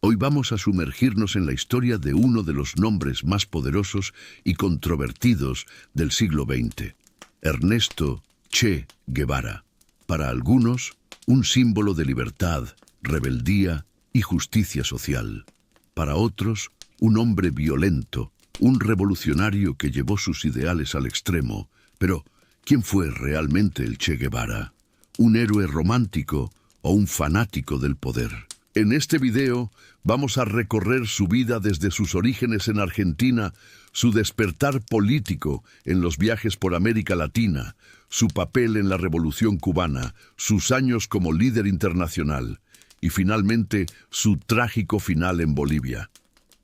Hoy vamos a sumergirnos en la historia de uno de los nombres más poderosos y controvertidos del siglo XX, Ernesto Che Guevara. Para algunos, un símbolo de libertad, rebeldía y justicia social. Para otros, un hombre violento, un revolucionario que llevó sus ideales al extremo. Pero, ¿quién fue realmente el Che Guevara? ¿Un héroe romántico o un fanático del poder? En este video vamos a recorrer su vida desde sus orígenes en Argentina, su despertar político en los viajes por América Latina, su papel en la Revolución Cubana, sus años como líder internacional y finalmente su trágico final en Bolivia.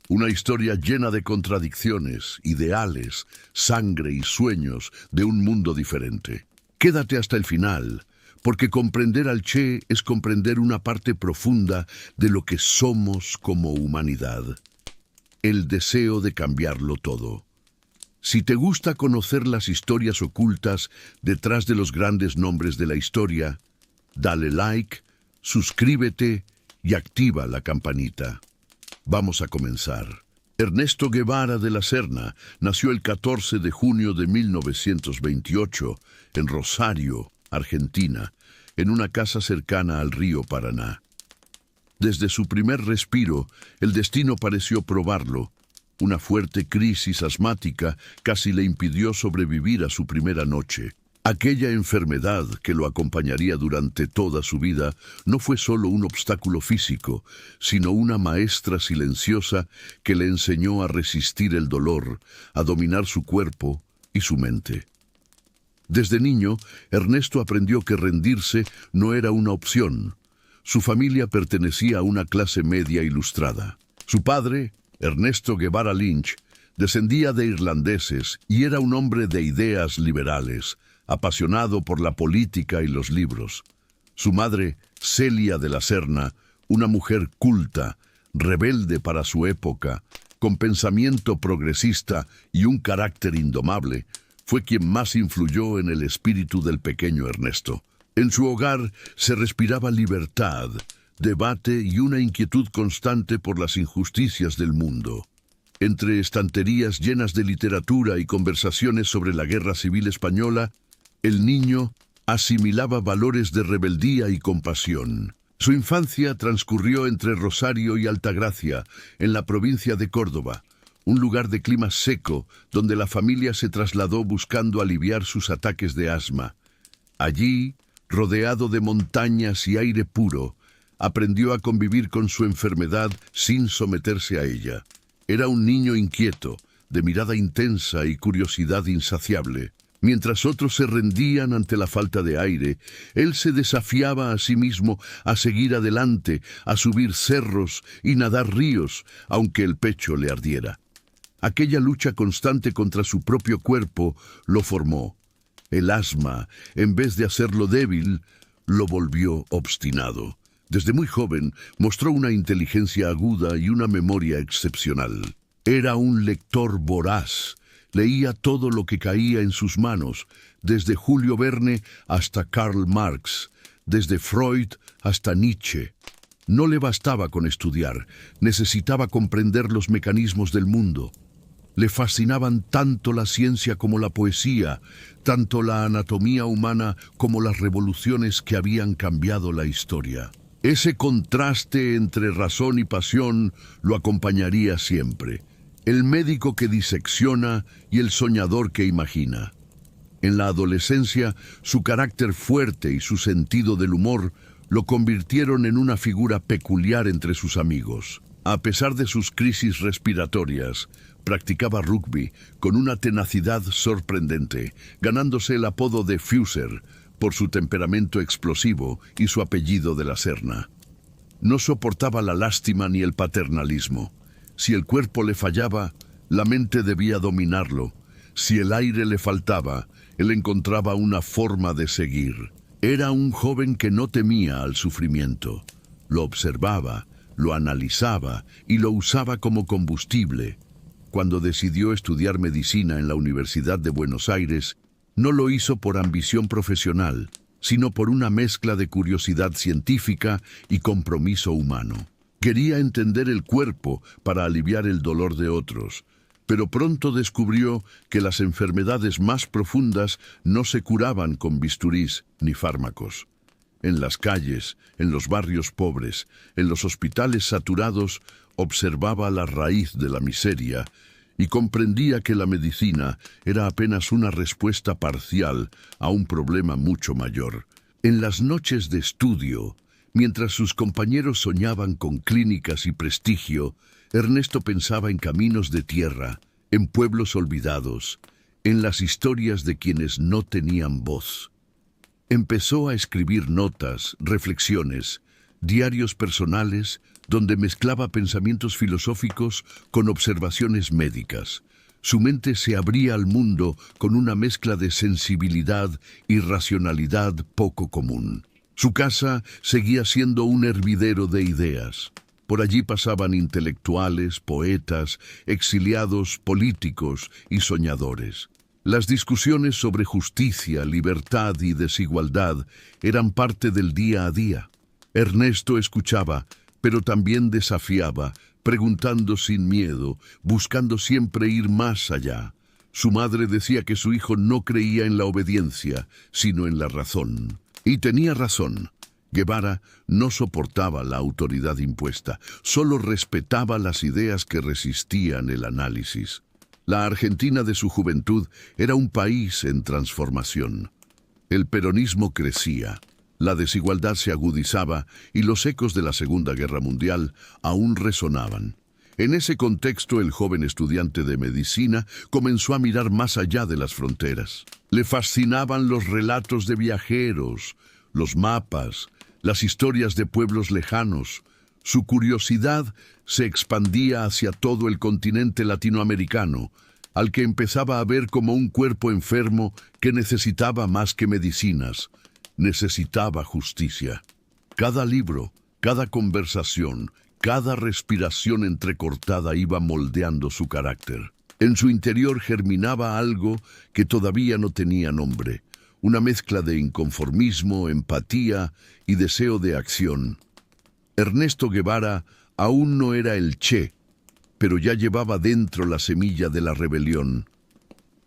Una historia llena de contradicciones, ideales, sangre y sueños de un mundo diferente. Quédate hasta el final, porque comprender al Che es comprender una parte profunda de lo que somos como humanidad. El deseo de cambiarlo todo. Si te gusta conocer las historias ocultas detrás de los grandes nombres de la historia, dale like, suscríbete y activa la campanita. Vamos a comenzar. Ernesto Guevara de la Serna nació el 14 de junio de 1928 en Rosario, Argentina, en una casa cercana al río Paraná. Desde su primer respiro, el destino pareció probarlo. Una fuerte crisis asmática casi le impidió sobrevivir a su primera noche. Aquella enfermedad que lo acompañaría durante toda su vida no fue solo un obstáculo físico, sino una maestra silenciosa que le enseñó a resistir el dolor, a dominar su cuerpo y su mente. Desde niño, Ernesto aprendió que rendirse no era una opción. Su familia pertenecía a una clase media ilustrada. Su padre, Ernesto Guevara Lynch, descendía de irlandeses y era un hombre de ideas liberales, apasionado por la política y los libros. Su madre, Celia de la Serna, una mujer culta, rebelde para su época, con pensamiento progresista y un carácter indomable, fue quien más influyó en el espíritu del pequeño Ernesto. En su hogar se respiraba libertad, debate y una inquietud constante por las injusticias del mundo. Entre estanterías llenas de literatura y conversaciones sobre la Guerra Civil Española, el niño asimilaba valores de rebeldía y compasión. Su infancia transcurrió entre Rosario y Altagracia, en la provincia de Córdoba, un lugar de clima seco donde la familia se trasladó buscando aliviar sus ataques de asma. Allí, rodeado de montañas y aire puro, aprendió a convivir con su enfermedad sin someterse a ella. Era un niño inquieto, de mirada intensa y curiosidad insaciable. Mientras otros se rendían ante la falta de aire, él se desafiaba a sí mismo a seguir adelante, a subir cerros y nadar ríos, aunque el pecho le ardiera. Aquella lucha constante contra su propio cuerpo lo formó. El asma, en vez de hacerlo débil, lo volvió obstinado. Desde muy joven mostró una inteligencia aguda y una memoria excepcional. Era un lector voraz. Leía todo lo que caía en sus manos, desde Julio Verne hasta Karl Marx, desde Freud hasta Nietzsche. No le bastaba con estudiar, necesitaba comprender los mecanismos del mundo. Le fascinaban tanto la ciencia como la poesía, tanto la anatomía humana como las revoluciones que habían cambiado la historia. Ese contraste entre razón y pasión lo acompañaría siempre. El médico que disecciona y el soñador que imagina. En la adolescencia, su carácter fuerte y su sentido del humor lo convirtieron en una figura peculiar entre sus amigos. A pesar de sus crisis respiratorias, practicaba rugby con una tenacidad sorprendente, ganándose el apodo de Fuser por su temperamento explosivo y su apellido de la Serna. No soportaba la lástima ni el paternalismo. Si el cuerpo le fallaba, la mente debía dominarlo. Si el aire le faltaba, él encontraba una forma de seguir. Era un joven que no temía al sufrimiento. Lo observaba, lo analizaba y lo usaba como combustible. Cuando decidió estudiar medicina en la Universidad de Buenos Aires, no lo hizo por ambición profesional, sino por una mezcla de curiosidad científica y compromiso humano. Quería entender el cuerpo para aliviar el dolor de otros, pero pronto descubrió que las enfermedades más profundas no se curaban con bisturís ni fármacos. En las calles, en los barrios pobres, en los hospitales saturados, observaba la raíz de la miseria y comprendía que la medicina era apenas una respuesta parcial a un problema mucho mayor. En las noches de estudio, mientras sus compañeros soñaban con clínicas y prestigio, Ernesto pensaba en caminos de tierra, en pueblos olvidados, en las historias de quienes no tenían voz. Empezó a escribir notas, reflexiones, diarios personales, donde mezclaba pensamientos filosóficos con observaciones médicas. Su mente se abría al mundo con una mezcla de sensibilidad y racionalidad poco común. Su casa seguía siendo un hervidero de ideas. Por allí pasaban intelectuales, poetas, exiliados, políticos y soñadores. Las discusiones sobre justicia, libertad y desigualdad eran parte del día a día. Ernesto escuchaba, pero también desafiaba, preguntando sin miedo, buscando siempre ir más allá. Su madre decía que su hijo no creía en la obediencia, sino en la razón. Y tenía razón. Guevara no soportaba la autoridad impuesta, solo respetaba las ideas que resistían el análisis. La Argentina de su juventud era un país en transformación. El peronismo crecía, la desigualdad se agudizaba y los ecos de la Segunda Guerra Mundial aún resonaban. En ese contexto, el joven estudiante de medicina comenzó a mirar más allá de las fronteras. Le fascinaban los relatos de viajeros, los mapas, las historias de pueblos lejanos. Su curiosidad se expandía hacia todo el continente latinoamericano, al que empezaba a ver como un cuerpo enfermo que necesitaba más que medicinas, necesitaba justicia. Cada libro, cada conversación, cada respiración entrecortada iba moldeando su carácter. En su interior germinaba algo que todavía no tenía nombre, una mezcla de inconformismo, empatía y deseo de acción. Ernesto Guevara aún no era el Che, pero ya llevaba dentro la semilla de la rebelión.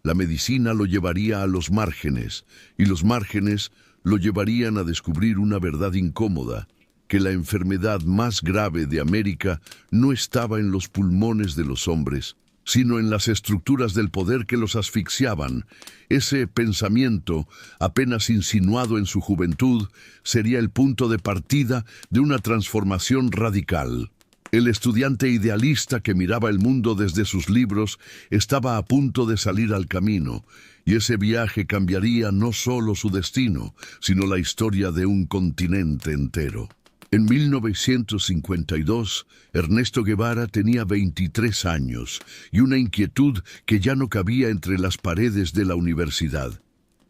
La medicina lo llevaría a los márgenes, y los márgenes lo llevarían a descubrir una verdad incómoda, que la enfermedad más grave de América no estaba en los pulmones de los hombres, sino en las estructuras del poder que los asfixiaban. Ese pensamiento, apenas insinuado en su juventud, sería el punto de partida de una transformación radical. El estudiante idealista que miraba el mundo desde sus libros estaba a punto de salir al camino, y ese viaje cambiaría no solo su destino, sino la historia de un continente entero. En 1952, Ernesto Guevara tenía 23 años y una inquietud que ya no cabía entre las paredes de la universidad.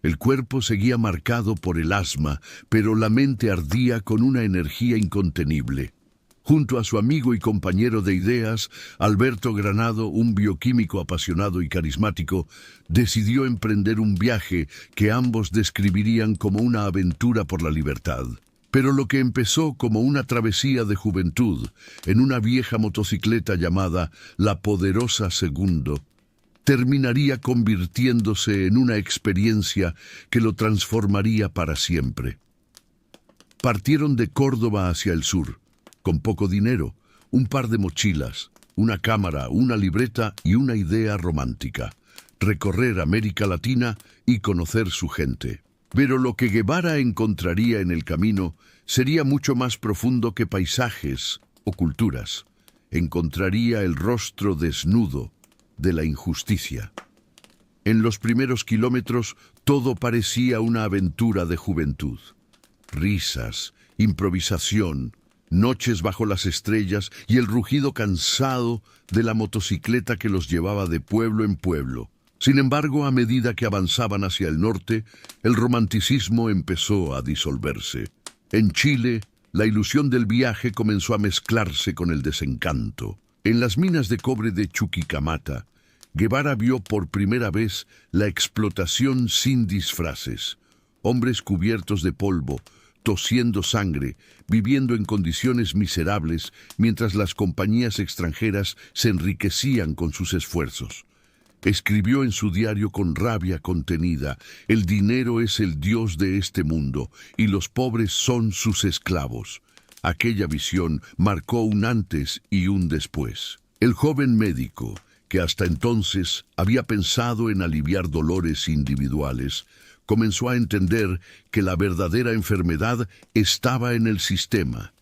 El cuerpo seguía marcado por el asma, pero la mente ardía con una energía incontenible. Junto a su amigo y compañero de ideas, Alberto Granado, un bioquímico apasionado y carismático, decidió emprender un viaje que ambos describirían como una aventura por la libertad. Pero lo que empezó como una travesía de juventud en una vieja motocicleta llamada La Poderosa Segundo, terminaría convirtiéndose en una experiencia que lo transformaría para siempre. Partieron de Córdoba hacia el sur, con poco dinero, un par de mochilas, una cámara, una libreta y una idea romántica: recorrer América Latina y conocer su gente. Pero lo que Guevara encontraría en el camino sería mucho más profundo que paisajes o culturas. Encontraría el rostro desnudo de la injusticia. En los primeros kilómetros todo parecía una aventura de juventud. Risas, improvisación, noches bajo las estrellas y el rugido cansado de la motocicleta que los llevaba de pueblo en pueblo. Sin embargo, a medida que avanzaban hacia el norte, el romanticismo empezó a disolverse. En Chile, la ilusión del viaje comenzó a mezclarse con el desencanto. En las minas de cobre de Chuquicamata, Guevara vio por primera vez la explotación sin disfraces. Hombres cubiertos de polvo, tosiendo sangre, viviendo en condiciones miserables, mientras las compañías extranjeras se enriquecían con sus esfuerzos. Escribió en su diario con rabia contenida: «El dinero es el Dios de este mundo, y los pobres son sus esclavos». Aquella visión marcó un antes y un después. El joven médico, que hasta entonces había pensado en aliviar dolores individuales, comenzó a entender que la verdadera enfermedad estaba en el sistema.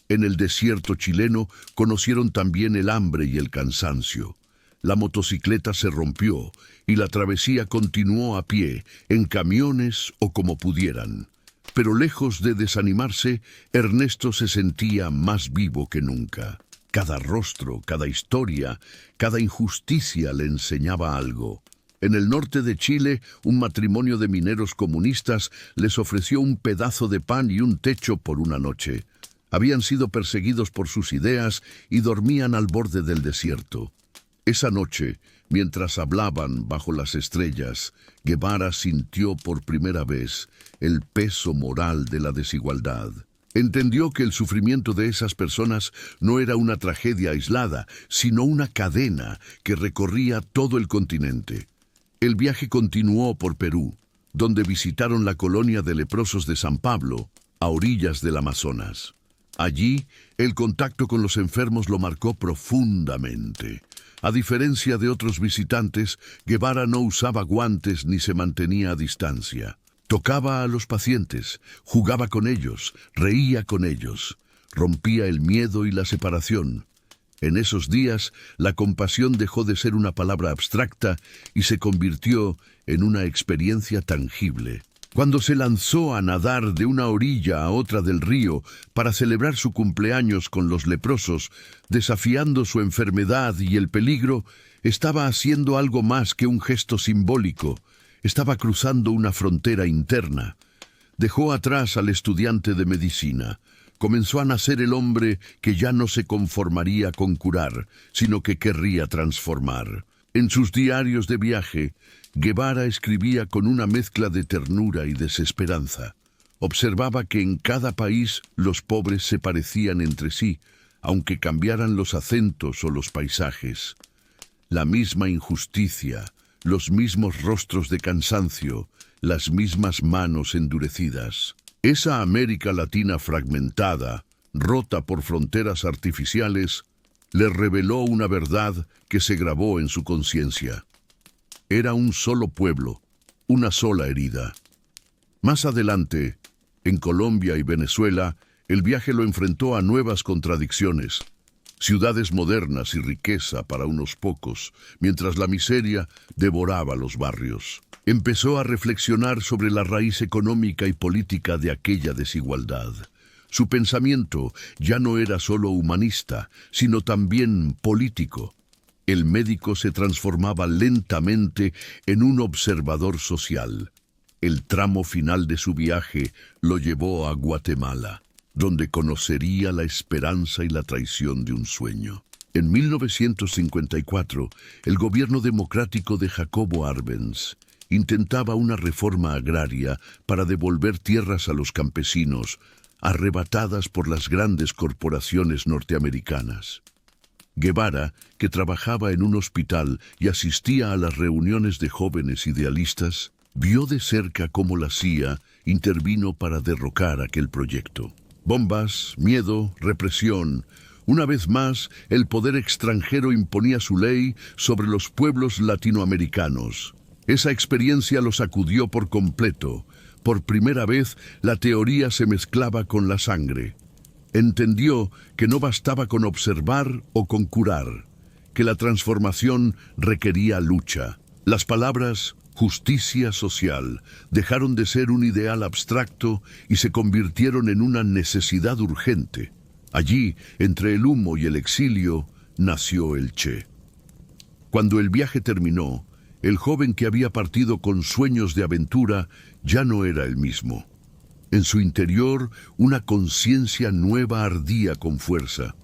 En el desierto chileno conocieron también el hambre y el cansancio. La motocicleta se rompió y la travesía continuó a pie, en camiones o como pudieran. Pero lejos de desanimarse, Ernesto se sentía más vivo que nunca. Cada rostro, cada historia, cada injusticia le enseñaba algo. En el norte de Chile, un matrimonio de mineros comunistas les ofreció un pedazo de pan y un techo por una noche. Habían sido perseguidos por sus ideas y dormían al borde del desierto. Esa noche, mientras hablaban bajo las estrellas, Guevara sintió por primera vez el peso moral de la desigualdad. Entendió que el sufrimiento de esas personas no era una tragedia aislada, sino una cadena que recorría todo el continente. El viaje continuó por Perú, donde visitaron la colonia de leprosos de San Pablo, a orillas del Amazonas. Allí, el contacto con los enfermos lo marcó profundamente. A diferencia de otros visitantes, Guevara no usaba guantes ni se mantenía a distancia. Tocaba a los pacientes, jugaba con ellos, reía con ellos, rompía el miedo y la separación. En esos días, la compasión dejó de ser una palabra abstracta y se convirtió en una experiencia tangible. Cuando se lanzó a nadar de una orilla a otra del río para celebrar su cumpleaños con los leprosos, desafiando su enfermedad y el peligro, estaba haciendo algo más que un gesto simbólico. Estaba cruzando una frontera interna. Dejó atrás al estudiante de medicina. Comenzó a nacer el hombre que ya no se conformaría con curar, sino que querría transformar. En sus diarios de viaje, Guevara escribía con una mezcla de ternura y desesperanza. Observaba que en cada país los pobres se parecían entre sí, aunque cambiaran los acentos o los paisajes. La misma injusticia, los mismos rostros de cansancio, las mismas manos endurecidas. Esa América Latina fragmentada, rota por fronteras artificiales, le reveló una verdad que se grabó en su conciencia. Era un solo pueblo, una sola herida. Más adelante, en Colombia y Venezuela, el viaje lo enfrentó a nuevas contradicciones. Ciudades modernas y riqueza para unos pocos, mientras la miseria devoraba los barrios. Empezó a reflexionar sobre la raíz económica y política de aquella desigualdad. Su pensamiento ya no era solo humanista, sino también político. El médico se transformaba lentamente en un observador social. El tramo final de su viaje lo llevó a Guatemala, donde conocería la esperanza y la traición de un sueño. En 1954, el gobierno democrático de Jacobo Arbenz intentaba una reforma agraria para devolver tierras a los campesinos, arrebatadas por las grandes corporaciones norteamericanas. Guevara, que trabajaba en un hospital y asistía a las reuniones de jóvenes idealistas, vio de cerca cómo la CIA intervino para derrocar aquel proyecto. Bombas, miedo, represión. Una vez más, el poder extranjero imponía su ley sobre los pueblos latinoamericanos. Esa experiencia lo sacudió por completo. Por primera vez, la teoría se mezclaba con la sangre. Entendió que no bastaba con observar o con curar, que la transformación requería lucha. Las palabras justicia social dejaron de ser un ideal abstracto y se convirtieron en una necesidad urgente. Allí, entre el humo y el exilio, nació el Che. Cuando el viaje terminó, el joven que había partido con sueños de aventura ya no era el mismo. En su interior, una conciencia nueva ardía con fuerza.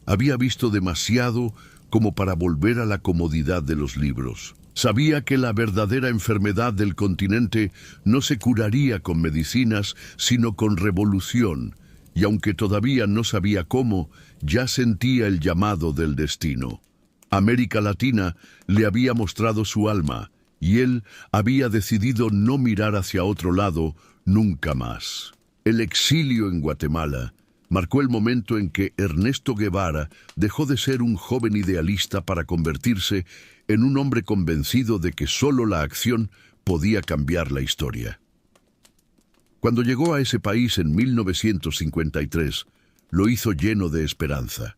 Había visto demasiado como para volver a la comodidad de los libros. Sabía que la verdadera enfermedad del continente no se curaría con medicinas, sino con revolución, y aunque todavía no sabía cómo, ya sentía el llamado del destino. América Latina le había mostrado su alma, y él había decidido no mirar hacia otro lado nunca más. El exilio en Guatemala marcó el momento en que Ernesto Guevara dejó de ser un joven idealista para convertirse en un hombre convencido de que solo la acción podía cambiar la historia. Cuando llegó a ese país en 1953, lo hizo lleno de esperanza.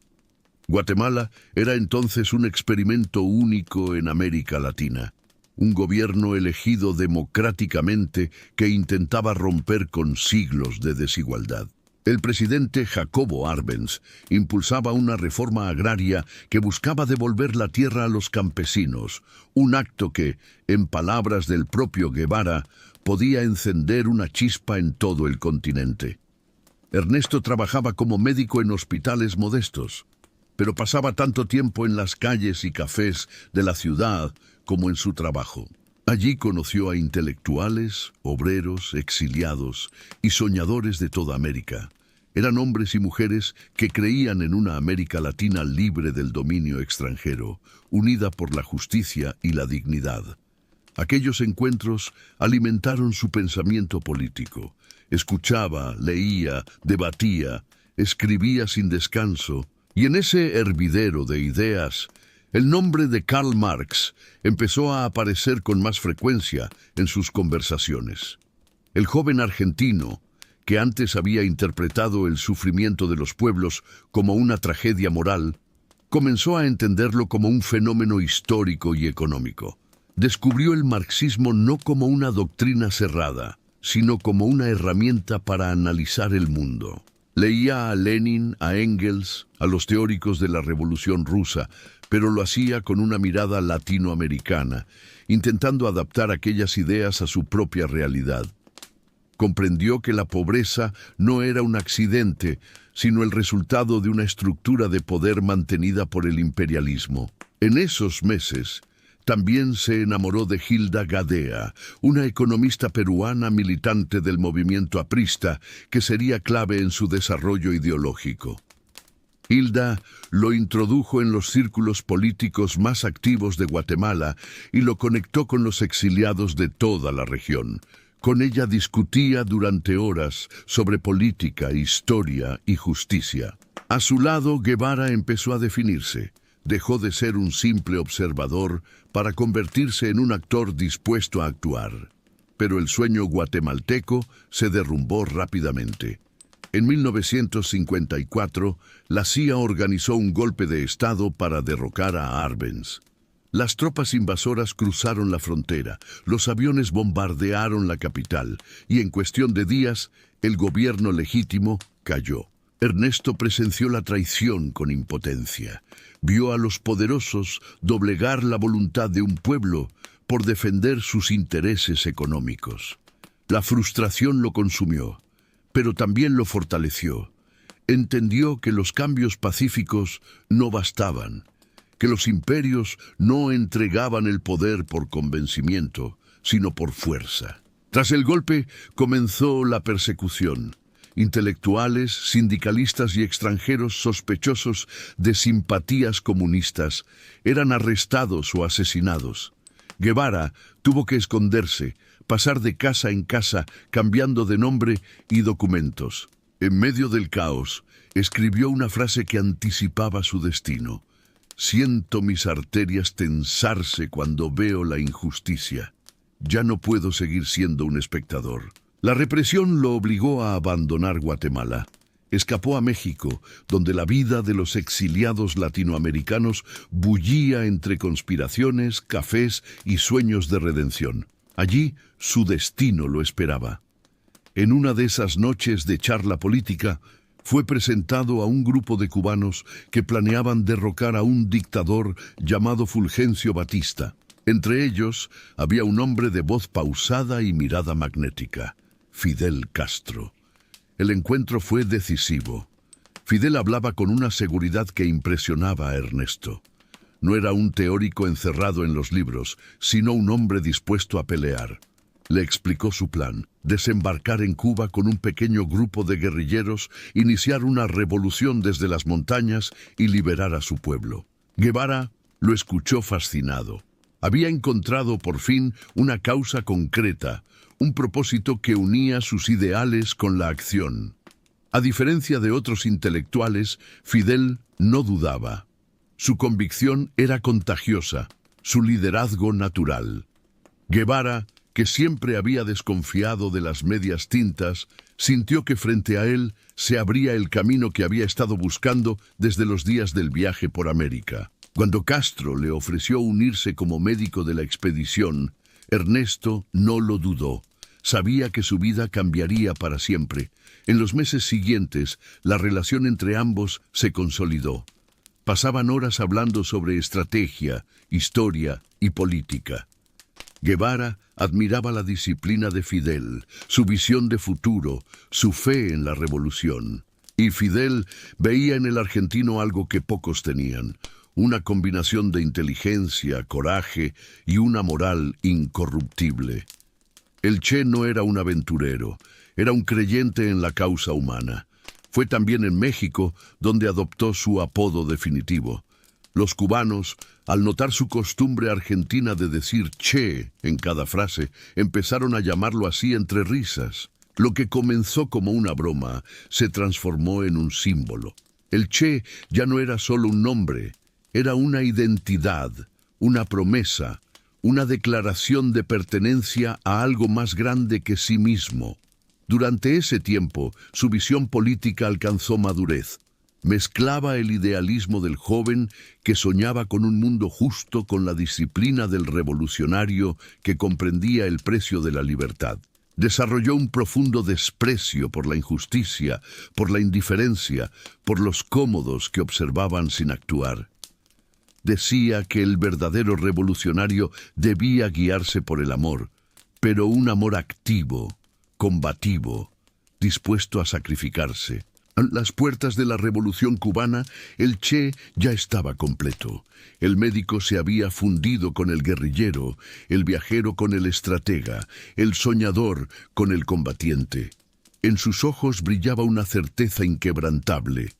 Guatemala era entonces un experimento único en América Latina, un gobierno elegido democráticamente que intentaba romper con siglos de desigualdad. El presidente Jacobo Arbenz impulsaba una reforma agraria que buscaba devolver la tierra a los campesinos, un acto que, en palabras del propio Guevara, podía encender una chispa en todo el continente. Ernesto trabajaba como médico en hospitales modestos, pero pasaba tanto tiempo en las calles y cafés de la ciudad como en su trabajo. Allí conoció a intelectuales, obreros, exiliados y soñadores de toda América. Eran hombres y mujeres que creían en una América Latina libre del dominio extranjero, unida por la justicia y la dignidad. Aquellos encuentros alimentaron su pensamiento político. Escuchaba, leía, debatía, escribía sin descanso, y en ese hervidero de ideas, el nombre de Karl Marx empezó a aparecer con más frecuencia en sus conversaciones. El joven argentino, que antes había interpretado el sufrimiento de los pueblos como una tragedia moral, comenzó a entenderlo como un fenómeno histórico y económico. Descubrió el marxismo no como una doctrina cerrada, sino como una herramienta para analizar el mundo. Leía a Lenin, a Engels, a los teóricos de la Revolución Rusa, pero lo hacía con una mirada latinoamericana, intentando adaptar aquellas ideas a su propia realidad. Comprendió que la pobreza no era un accidente, sino el resultado de una estructura de poder mantenida por el imperialismo. En esos meses, también se enamoró de Hilda Gadea, una economista peruana militante del movimiento aprista, que sería clave en su desarrollo ideológico. Hilda lo introdujo en los círculos políticos más activos de Guatemala y lo conectó con los exiliados de toda la región. Con ella discutía durante horas sobre política, historia y justicia. A su lado, Guevara empezó a definirse. Dejó de ser un simple observador para convertirse en un actor dispuesto a actuar. Pero el sueño guatemalteco se derrumbó rápidamente. En 1954, la CIA organizó un golpe de Estado para derrocar a Arbenz. Las tropas invasoras cruzaron la frontera, los aviones bombardearon la capital y en cuestión de días, el gobierno legítimo cayó. Ernesto presenció la traición con impotencia. Vio a los poderosos doblegar la voluntad de un pueblo por defender sus intereses económicos. La frustración lo consumió, pero también lo fortaleció. Entendió que los cambios pacíficos no bastaban, que los imperios no entregaban el poder por convencimiento, sino por fuerza. Tras el golpe comenzó la persecución. Intelectuales, sindicalistas y extranjeros sospechosos de simpatías comunistas eran arrestados o asesinados. Guevara tuvo que esconderse, pasar de casa en casa, cambiando de nombre y documentos. En medio del caos, escribió una frase que anticipaba su destino. Siento mis arterias tensarse cuando veo la injusticia. Ya no puedo seguir siendo un espectador. La represión lo obligó a abandonar Guatemala. Escapó a México, donde la vida de los exiliados latinoamericanos bullía entre conspiraciones, cafés y sueños de redención. Allí su destino lo esperaba. En una de esas noches de charla política, fue presentado a un grupo de cubanos que planeaban derrocar a un dictador llamado Fulgencio Batista. Entre ellos había un hombre de voz pausada y mirada magnética, Fidel Castro. El encuentro fue decisivo. Fidel hablaba con una seguridad que impresionaba a Ernesto. No era un teórico encerrado en los libros, sino un hombre dispuesto a pelear. Le explicó su plan: desembarcar en Cuba con un pequeño grupo de guerrilleros, iniciar una revolución desde las montañas y liberar a su pueblo. Guevara lo escuchó fascinado. Había encontrado por fin una causa concreta, un propósito que unía sus ideales con la acción. A diferencia de otros intelectuales, Fidel no dudaba. Su convicción era contagiosa, su liderazgo natural. Guevara, que siempre había desconfiado de las medias tintas, sintió que frente a él se abría el camino que había estado buscando desde los días del viaje por América. Cuando Castro le ofreció unirse como médico de la expedición, Ernesto no lo dudó. Sabía que su vida cambiaría para siempre. En los meses siguientes, la relación entre ambos se consolidó. Pasaban horas hablando sobre estrategia, historia y política. Guevara admiraba la disciplina de Fidel, su visión de futuro, su fe en la revolución. Y Fidel veía en el argentino algo que pocos tenían: una combinación de inteligencia, coraje y una moral incorruptible. El Che no era un aventurero, era un creyente en la causa humana. Fue también en México donde adoptó su apodo definitivo. Los cubanos, al notar su costumbre argentina de decir Che en cada frase, empezaron a llamarlo así entre risas. Lo que comenzó como una broma se transformó en un símbolo. El Che ya no era solo un nombre, era una identidad, una promesa, una declaración de pertenencia a algo más grande que sí mismo. Durante ese tiempo, su visión política alcanzó madurez. Mezclaba el idealismo del joven que soñaba con un mundo justo con la disciplina del revolucionario que comprendía el precio de la libertad. Desarrolló un profundo desprecio por la injusticia, por la indiferencia, por los cómodos que observaban sin actuar. Decía que el verdadero revolucionario debía guiarse por el amor, pero un amor activo, combativo, dispuesto a sacrificarse. A las puertas de la Revolución cubana, el Che ya estaba completo. El médico se había fundido con el guerrillero, el viajero con el estratega, el soñador con el combatiente. En sus ojos brillaba una certeza inquebrantable.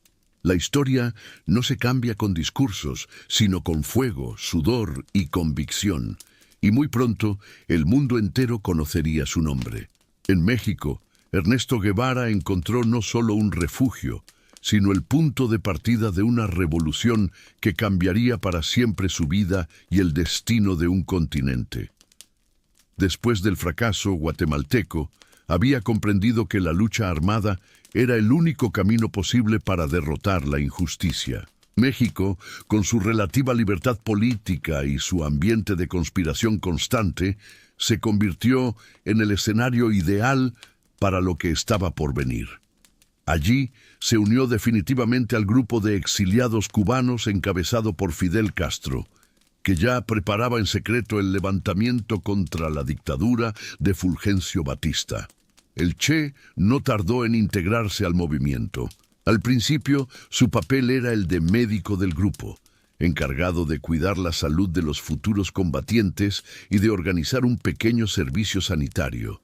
La historia no se cambia con discursos, sino con fuego, sudor y convicción. Y muy pronto, el mundo entero conocería su nombre. En México, Ernesto Guevara encontró no solo un refugio, sino el punto de partida de una revolución que cambiaría para siempre su vida y el destino de un continente. Después del fracaso guatemalteco, había comprendido que la lucha armada era el único camino posible para derrotar la injusticia. México, con su relativa libertad política y su ambiente de conspiración constante, se convirtió en el escenario ideal para lo que estaba por venir. Allí se unió definitivamente al grupo de exiliados cubanos encabezado por Fidel Castro, que ya preparaba en secreto el levantamiento contra la dictadura de Fulgencio Batista. El Che no tardó en integrarse al movimiento. Al principio, su papel era el de médico del grupo, encargado de cuidar la salud de los futuros combatientes y de organizar un pequeño servicio sanitario.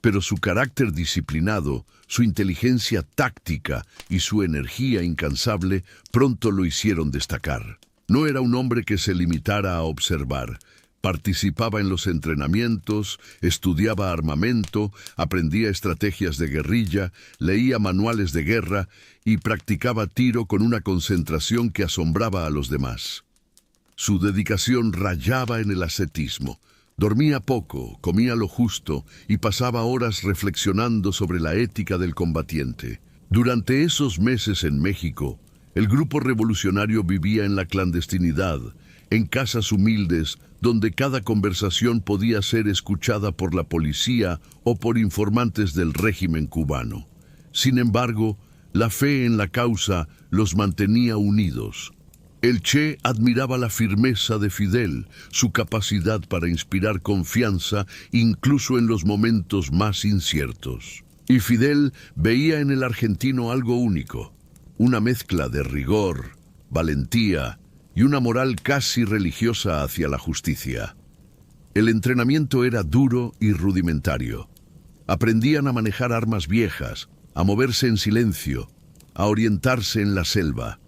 Pero su carácter disciplinado, su inteligencia táctica y su energía incansable pronto lo hicieron destacar. No era un hombre que se limitara a observar. Participaba en los entrenamientos, estudiaba armamento, aprendía estrategias de guerrilla, leía manuales de guerra y practicaba tiro con una concentración que asombraba a los demás. Su dedicación rayaba en el ascetismo. Dormía poco, comía lo justo y pasaba horas reflexionando sobre la ética del combatiente. Durante esos meses en México, el grupo revolucionario vivía en la clandestinidad, en casas humildes, donde cada conversación podía ser escuchada por la policía o por informantes del régimen cubano. Sin embargo, la fe en la causa los mantenía unidos. El Che admiraba la firmeza de Fidel, su capacidad para inspirar confianza incluso en los momentos más inciertos. Y Fidel veía en el argentino algo único, una mezcla de rigor, valentía y una moral casi religiosa hacia la justicia. El entrenamiento era duro y rudimentario. Aprendían a manejar armas viejas, a moverse en silencio, a orientarse en la selva.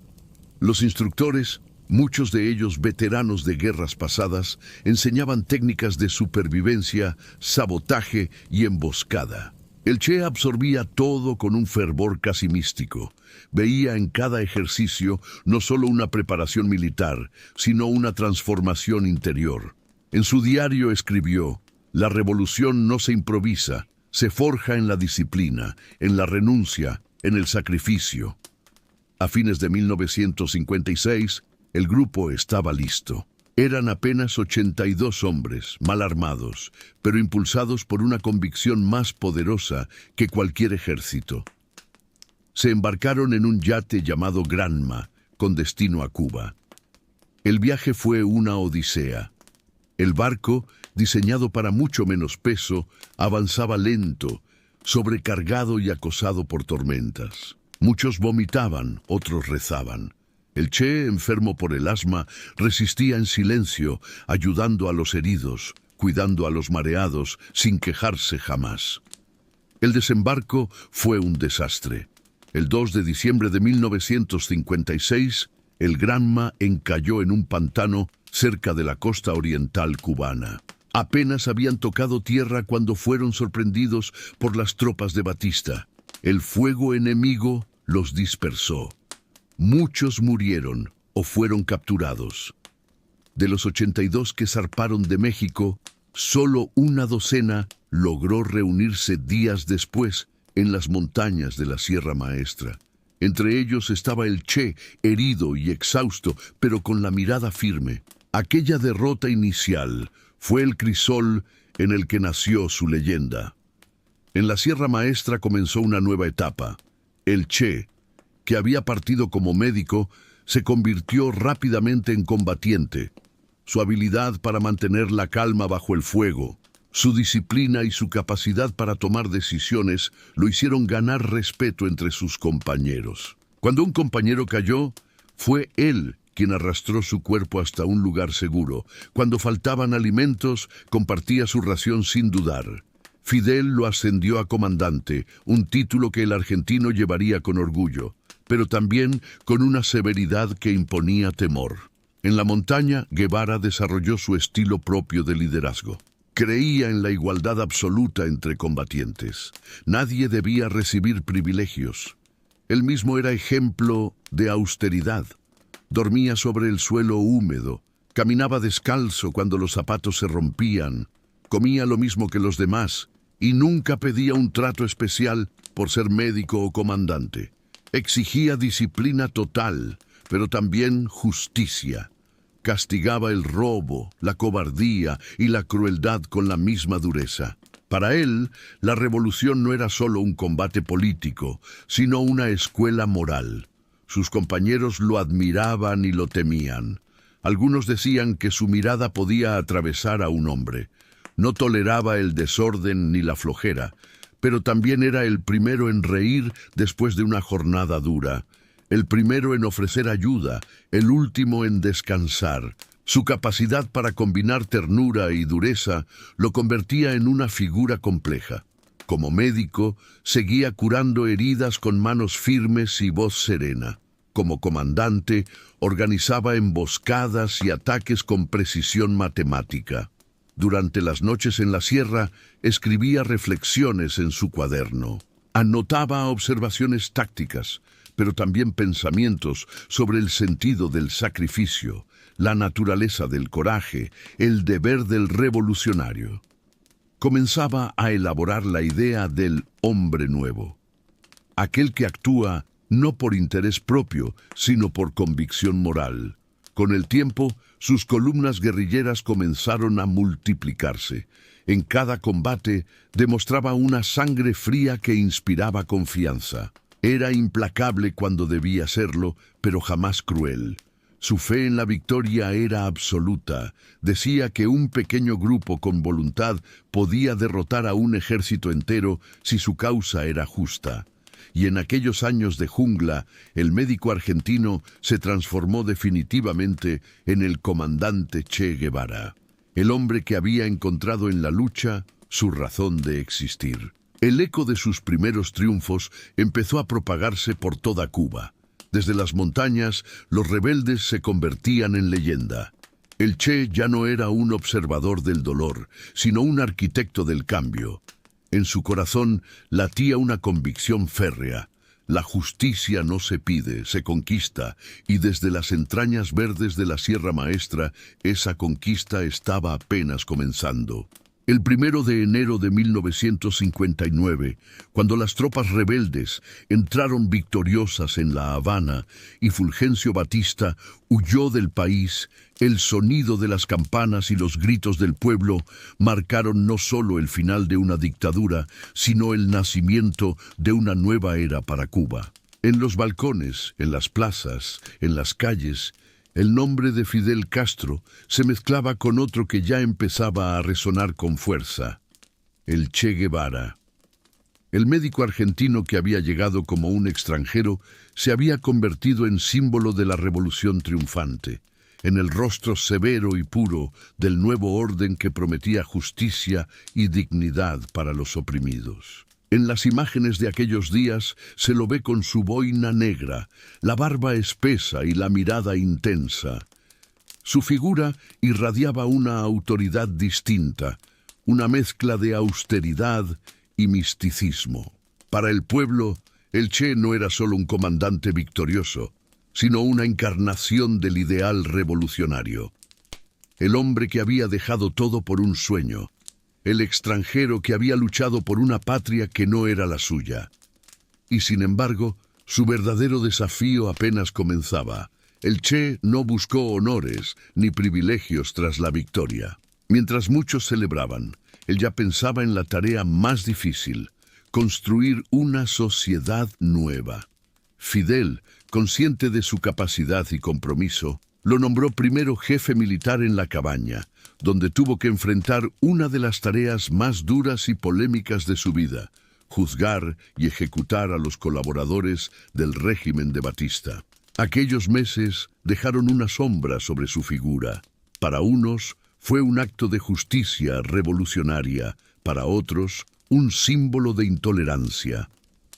Los instructores, muchos de ellos veteranos de guerras pasadas, enseñaban técnicas de supervivencia, sabotaje y emboscada. El Che absorbía todo con un fervor casi místico. Veía en cada ejercicio no solo una preparación militar, sino una transformación interior. En su diario escribió: «La revolución no se improvisa, se forja en la disciplina, en la renuncia, en el sacrificio». A fines de 1956, el grupo estaba listo. Eran apenas 82 hombres, mal armados, pero impulsados por una convicción más poderosa que cualquier ejército. Se embarcaron en un yate llamado Granma, con destino a Cuba. El viaje fue una odisea. El barco, diseñado para mucho menos peso, avanzaba lento, sobrecargado y acosado por tormentas. Muchos vomitaban, otros rezaban. El Che, enfermo por el asma, resistía en silencio, ayudando a los heridos, cuidando a los mareados, sin quejarse jamás. El desembarco fue un desastre. El 2 de diciembre de 1956, el Granma encalló en un pantano cerca de la costa oriental cubana. Apenas habían tocado tierra cuando fueron sorprendidos por las tropas de Batista. El fuego enemigo los dispersó. Muchos murieron o fueron capturados. De los 82 que zarparon de México, solo una docena logró reunirse días después en las montañas de la Sierra Maestra. Entre ellos estaba el Che, herido y exhausto, pero con la mirada firme. Aquella derrota inicial fue el crisol en el que nació su leyenda. En la Sierra Maestra comenzó una nueva etapa. El Che, que había partido como médico, se convirtió rápidamente en combatiente. Su habilidad para mantener la calma bajo el fuego, su disciplina y su capacidad para tomar decisiones lo hicieron ganar respeto entre sus compañeros. Cuando un compañero cayó, fue él quien arrastró su cuerpo hasta un lugar seguro. Cuando faltaban alimentos, compartía su ración sin dudar. Fidel lo ascendió a comandante, un título que el argentino llevaría con orgullo, pero también con una severidad que imponía temor. En la montaña, Guevara desarrolló su estilo propio de liderazgo. Creía en la igualdad absoluta entre combatientes. Nadie debía recibir privilegios. Él mismo era ejemplo de austeridad. Dormía sobre el suelo húmedo, caminaba descalzo cuando los zapatos se rompían, comía lo mismo que los demás y nunca pedía un trato especial por ser médico o comandante. Exigía disciplina total, pero también justicia. Castigaba el robo, la cobardía y la crueldad con la misma dureza. Para él, la revolución no era solo un combate político, sino una escuela moral. Sus compañeros lo admiraban y lo temían. Algunos decían que su mirada podía atravesar a un hombre. No toleraba el desorden ni la flojera, pero también era el primero en reír después de una jornada dura, el primero en ofrecer ayuda, el último en descansar. Su capacidad para combinar ternura y dureza lo convertía en una figura compleja. Como médico, seguía curando heridas con manos firmes y voz serena. Como comandante, organizaba emboscadas y ataques con precisión matemática. Durante las noches en la sierra, escribía reflexiones en su cuaderno. Anotaba observaciones tácticas, pero también pensamientos sobre el sentido del sacrificio, la naturaleza del coraje, el deber del revolucionario. Comenzaba a elaborar la idea del hombre nuevo, aquel que actúa no por interés propio, sino por convicción moral. Con el tiempo, sus columnas guerrilleras comenzaron a multiplicarse. En cada combate demostraba una sangre fría que inspiraba confianza. Era implacable cuando debía serlo, pero jamás cruel. Su fe en la victoria era absoluta. Decía que un pequeño grupo con voluntad podía derrotar a un ejército entero si su causa era justa. y en aquellos años de jungla, el médico argentino se transformó definitivamente en el comandante Che Guevara, el hombre que había encontrado en la lucha su razón de existir. El eco de sus primeros triunfos empezó a propagarse por toda Cuba. Desde las montañas, los rebeldes se convertían en leyenda. El Che ya no era un observador del dolor, sino un arquitecto del cambio. En su corazón latía una convicción férrea. La justicia no se pide, se conquista, y desde las entrañas verdes de la Sierra Maestra, esa conquista estaba apenas comenzando. El 1 de enero de 1959, cuando las tropas rebeldes entraron victoriosas en La Habana y Fulgencio Batista huyó del país, el sonido de las campanas y los gritos del pueblo marcaron no solo el final de una dictadura, sino el nacimiento de una nueva era para Cuba. En los balcones, en las plazas, en las calles, el nombre de Fidel Castro se mezclaba con otro que ya empezaba a resonar con fuerza: el Che Guevara. El médico argentino que había llegado como un extranjero se había convertido en símbolo de la revolución triunfante, en el rostro severo y puro del nuevo orden que prometía justicia y dignidad para los oprimidos. En las imágenes de aquellos días se lo ve con su boina negra, la barba espesa y la mirada intensa. Su figura irradiaba una autoridad distinta, una mezcla de austeridad y misticismo. Para el pueblo, el Che no era solo un comandante victorioso, sino una encarnación del ideal revolucionario. El hombre que había dejado todo por un sueño, el extranjero que había luchado por una patria que no era la suya. Y sin embargo, su verdadero desafío apenas comenzaba. El Che no buscó honores ni privilegios tras la victoria. Mientras muchos celebraban, él ya pensaba en la tarea más difícil: construir una sociedad nueva. Fidel, consciente de su capacidad y compromiso, lo nombró primero jefe militar en La Cabaña, donde tuvo que enfrentar una de las tareas más duras y polémicas de su vida: juzgar y ejecutar a los colaboradores del régimen de Batista. Aquellos meses dejaron una sombra sobre su figura. Para unos fue un acto de justicia revolucionaria, para otros un símbolo de intolerancia.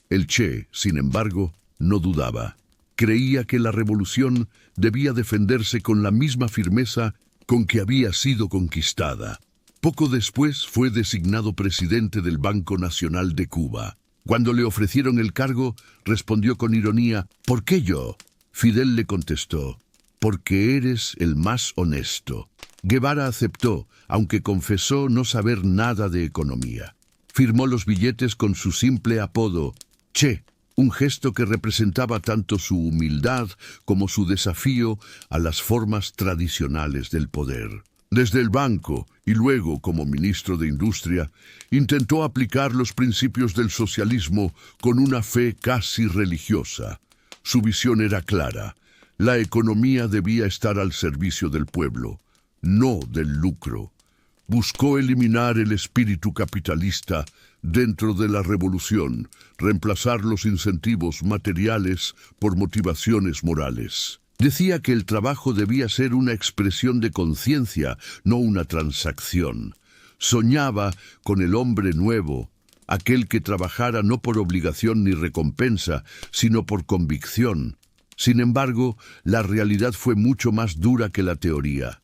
El Che, sin embargo, no dudaba. Creía que la revolución debía defenderse con la misma firmeza con que había sido conquistada. Poco después fue designado presidente del Banco Nacional de Cuba. Cuando le ofrecieron el cargo, respondió con ironía: ¿por qué yo? Fidel le contestó: porque eres el más honesto. Guevara aceptó, aunque confesó no saber nada de economía. Firmó los billetes con su simple apodo, Che, un gesto que representaba tanto su humildad como su desafío a las formas tradicionales del poder. Desde el banco y luego como ministro de Industria, intentó aplicar los principios del socialismo con una fe casi religiosa. Su visión era clara: la economía debía estar al servicio del pueblo, no del lucro. Buscó eliminar el espíritu capitalista dentro de la revolución, reemplazar los incentivos materiales por motivaciones morales. Decía que el trabajo debía ser una expresión de conciencia, no una transacción. Soñaba con el hombre nuevo, aquel que trabajara no por obligación ni recompensa, sino por convicción. Sin embargo, la realidad fue mucho más dura que la teoría.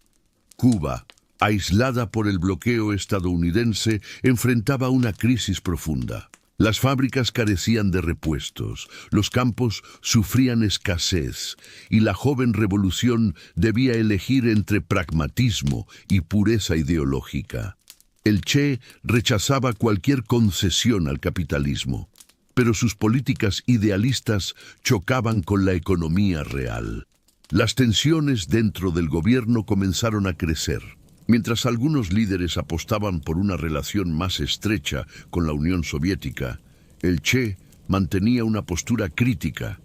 Cuba, aislada por el bloqueo estadounidense, enfrentaba una crisis profunda. Las fábricas carecían de repuestos, los campos sufrían escasez, y la joven revolución debía elegir entre pragmatismo y pureza ideológica. El Che rechazaba cualquier concesión al capitalismo, pero sus políticas idealistas chocaban con la economía real. Las tensiones dentro del gobierno comenzaron a crecer. Mientras algunos líderes apostaban por una relación más estrecha con la Unión Soviética, el Che mantenía una postura crítica.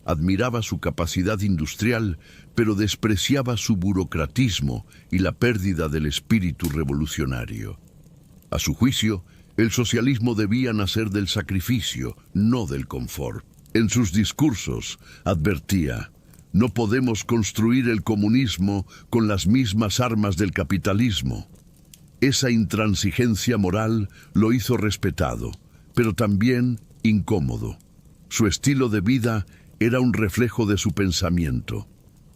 Admiraba su capacidad industrial, pero despreciaba su burocratismo y la pérdida del espíritu revolucionario. A su juicio, El socialismo debía nacer del sacrificio, no del confort. En sus discursos advertía: no podemos construir el comunismo con las mismas armas del capitalismo. Esa intransigencia moral lo hizo respetado, pero también incómodo. Su estilo de vida era un reflejo de su pensamiento.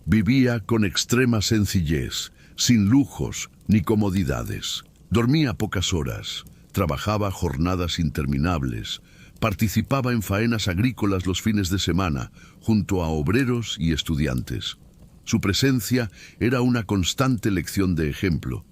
Vivía con extrema sencillez, sin lujos ni comodidades. Dormía pocas horas, trabajaba jornadas interminables, participaba en faenas agrícolas los fines de semana, junto a obreros y estudiantes. Su presencia era una constante lección de ejemplo,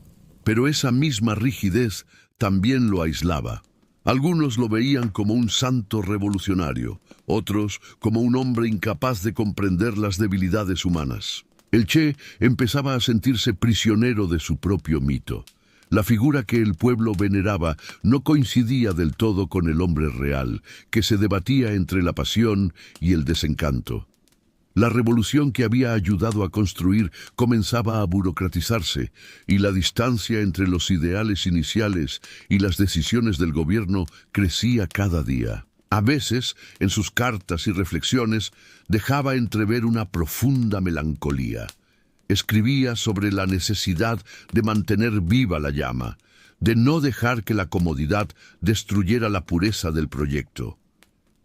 pero esa misma rigidez también lo aislaba. Algunos lo veían como un santo revolucionario, otros como un hombre incapaz de comprender las debilidades humanas. El Che empezaba a sentirse prisionero de su propio mito. La figura que el pueblo veneraba no coincidía del todo con el hombre real, que se debatía entre la pasión y el desencanto. La revolución que había ayudado a construir comenzaba a burocratizarse, y la distancia entre los ideales iniciales y las decisiones del gobierno crecía cada día. A veces, en sus cartas y reflexiones, dejaba entrever una profunda melancolía. Escribía sobre la necesidad de mantener viva la llama, de no dejar que la comodidad destruyera la pureza del proyecto.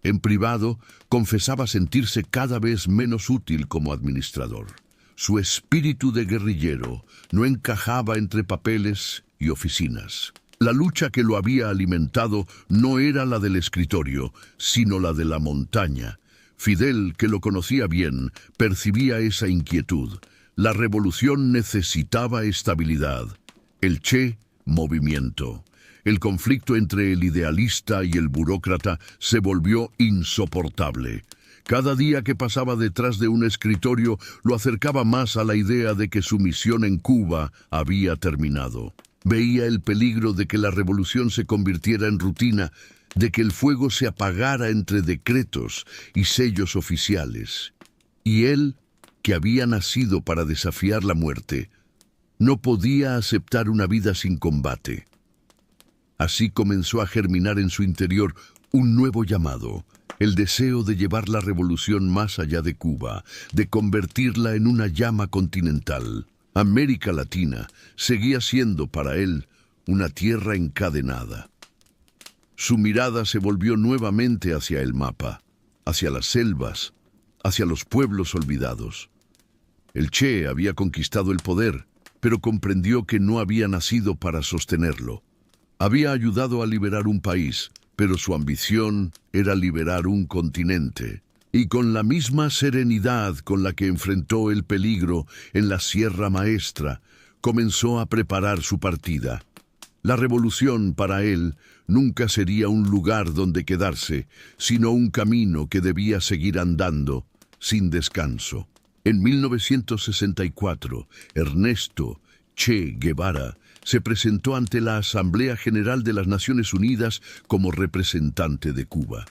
En privado, confesaba sentirse cada vez menos útil como administrador. Su espíritu de guerrillero no encajaba entre papeles y oficinas. La lucha que lo había alimentado no era la del escritorio, sino la de la montaña. Fidel, que lo conocía bien, percibía esa inquietud. La revolución necesitaba estabilidad. El Che, movimiento. El conflicto entre el idealista y el burócrata se volvió insoportable. Cada día que pasaba detrás de un escritorio lo acercaba más a la idea de que su misión en Cuba había terminado. Veía el peligro de que la revolución se convirtiera en rutina, de que el fuego se apagara entre decretos y sellos oficiales. Y él, que había nacido para desafiar la muerte, no podía aceptar una vida sin combate. Así comenzó a germinar en su interior un nuevo llamado, el deseo de llevar la revolución más allá de Cuba, de convertirla en una llama continental. América Latina seguía siendo para él una tierra encadenada. Su mirada se volvió nuevamente hacia el mapa, hacia las selvas, hacia los pueblos olvidados. El Che había conquistado el poder, pero comprendió que no había nacido para sostenerlo. Había ayudado a liberar un país, pero su ambición era liberar un continente. Y con la misma serenidad con la que enfrentó el peligro en la Sierra Maestra, comenzó a preparar su partida. La revolución para él nunca sería un lugar donde quedarse, sino un camino que debía seguir andando, sin descanso. En 1964, Ernesto Che Guevara se presentó ante la Asamblea General de las Naciones Unidas como representante de Cuba.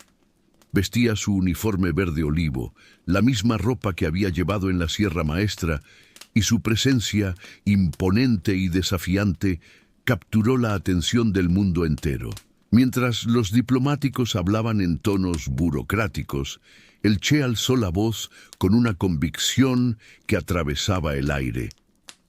Vestía su uniforme verde olivo, la misma ropa que había llevado en la Sierra Maestra, y su presencia, imponente y desafiante, capturó la atención del mundo entero. Mientras los diplomáticos hablaban en tonos burocráticos, el Che alzó la voz con una convicción que atravesaba el aire.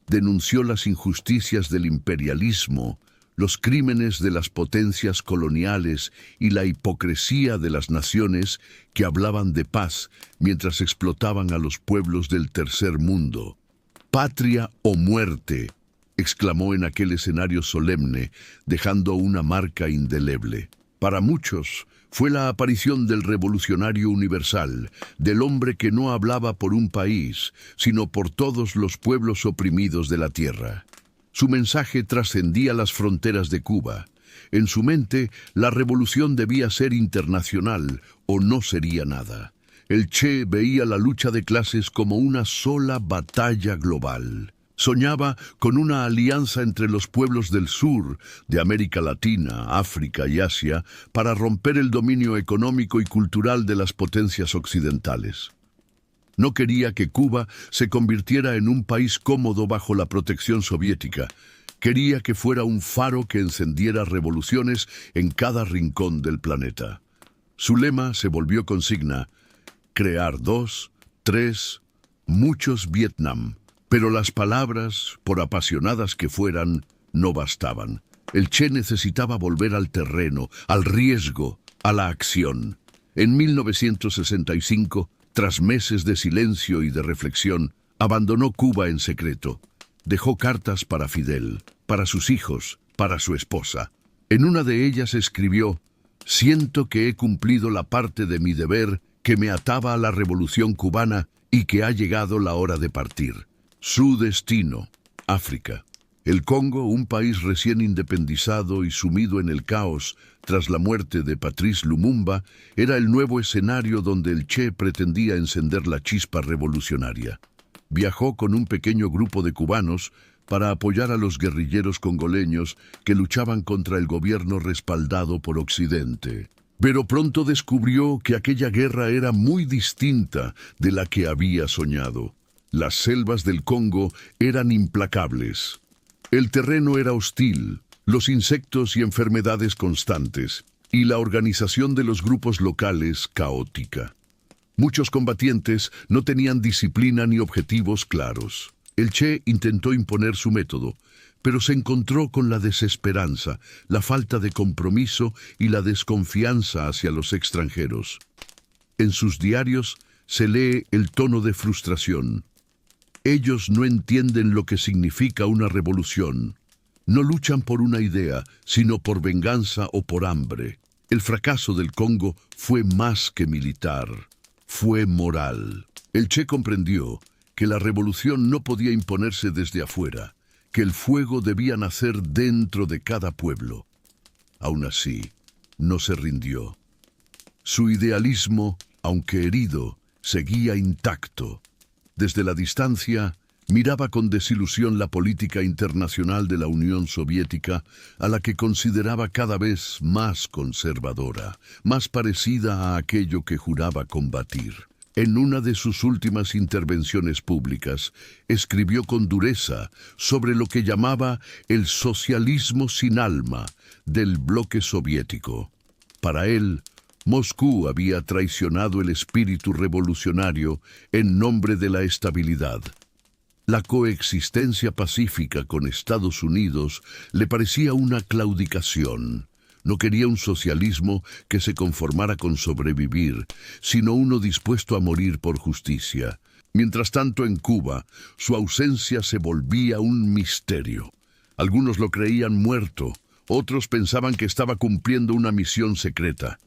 Denunció las injusticias del imperialismo, los crímenes de las potencias coloniales y la hipocresía de las naciones que hablaban de paz mientras explotaban a los pueblos del tercer mundo. «Patria o muerte», exclamó en aquel escenario solemne, dejando una marca indeleble. Para muchos, fue la aparición del revolucionario universal, del hombre que no hablaba por un país, sino por todos los pueblos oprimidos de la tierra. Su mensaje trascendía las fronteras de Cuba. En su mente, la revolución debía ser internacional o no sería nada. El Che veía la lucha de clases como una sola batalla global. Soñaba con una alianza entre los pueblos del sur, de América Latina, África y Asia, para romper el dominio económico y cultural de las potencias occidentales. No quería que Cuba se convirtiera en un país cómodo bajo la protección soviética. Quería que fuera un faro que encendiera revoluciones en cada rincón del planeta. Su lema se volvió consigna: crear 2, 3, muchos Vietnam. Pero las palabras, por apasionadas que fueran, no bastaban. El Che necesitaba volver al terreno, al riesgo, a la acción. En 1965, tras meses de silencio y de reflexión, abandonó Cuba en secreto. Dejó cartas para Fidel, para sus hijos, para su esposa. En una de ellas escribió: «Siento que he cumplido la parte de mi deber que me ataba a la revolución cubana y que ha llegado la hora de partir». Su destino, África. El Congo, un país recién independizado y sumido en el caos tras la muerte de Patrice Lumumba, era el nuevo escenario donde el Che pretendía encender la chispa revolucionaria. Viajó con un pequeño grupo de cubanos para apoyar a los guerrilleros congoleños que luchaban contra el gobierno respaldado por Occidente. Pero pronto descubrió que aquella guerra era muy distinta de la que había soñado. Las selvas del Congo eran implacables. El terreno era hostil, los insectos y enfermedades constantes, y la organización de los grupos locales caótica. Muchos combatientes no tenían disciplina ni objetivos claros. El Che intentó imponer su método, pero se encontró con la desesperanza, la falta de compromiso y la desconfianza hacia los extranjeros. En sus diarios se lee el tono de frustración. Ellos no entienden lo que significa una revolución. No luchan por una idea, sino por venganza o por hambre. El fracaso del Congo fue más que militar, fue moral. El Che comprendió que la revolución no podía imponerse desde afuera, que el fuego debía nacer dentro de cada pueblo. Aún así, no se rindió. Su idealismo, aunque herido, seguía intacto. Desde la distancia, miraba con desilusión la política internacional de la Unión Soviética, a la que consideraba cada vez más conservadora, más parecida a aquello que juraba combatir. En una de sus últimas intervenciones públicas, escribió con dureza sobre lo que llamaba el socialismo sin alma del bloque soviético. Para él, Moscú había traicionado el espíritu revolucionario en nombre de la estabilidad. La coexistencia pacífica con Estados Unidos le parecía una claudicación. No quería un socialismo que se conformara con sobrevivir, sino uno dispuesto a morir por justicia. Mientras tanto, en Cuba, su ausencia se volvía un misterio. Algunos lo creían muerto, otros pensaban que estaba cumpliendo una misión secreta.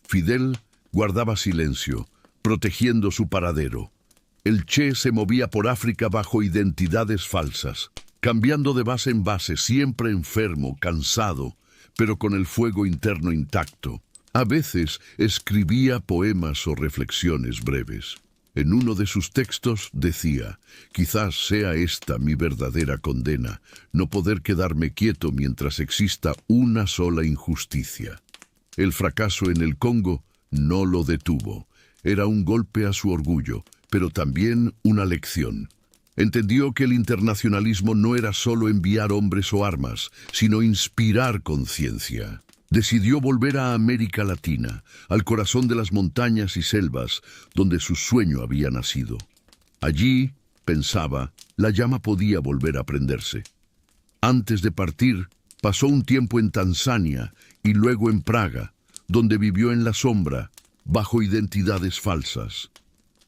Fidel guardaba silencio, protegiendo su paradero. El Che se movía por África bajo identidades falsas, cambiando de base en base, siempre enfermo, cansado, pero con el fuego interno intacto. A veces escribía poemas o reflexiones breves. En uno de sus textos decía: «Quizás sea esta mi verdadera condena, no poder quedarme quieto mientras exista una sola injusticia». El fracaso en el Congo no lo detuvo. Era un golpe a su orgullo, pero también una lección. Entendió que el internacionalismo no era solo enviar hombres o armas, sino inspirar conciencia. Decidió volver a América Latina, al corazón de las montañas y selvas, donde su sueño había nacido. Allí, pensaba, la llama podía volver a prenderse. Antes de partir, pasó un tiempo en Tanzania y luego en Praga, donde vivió en la sombra, bajo identidades falsas.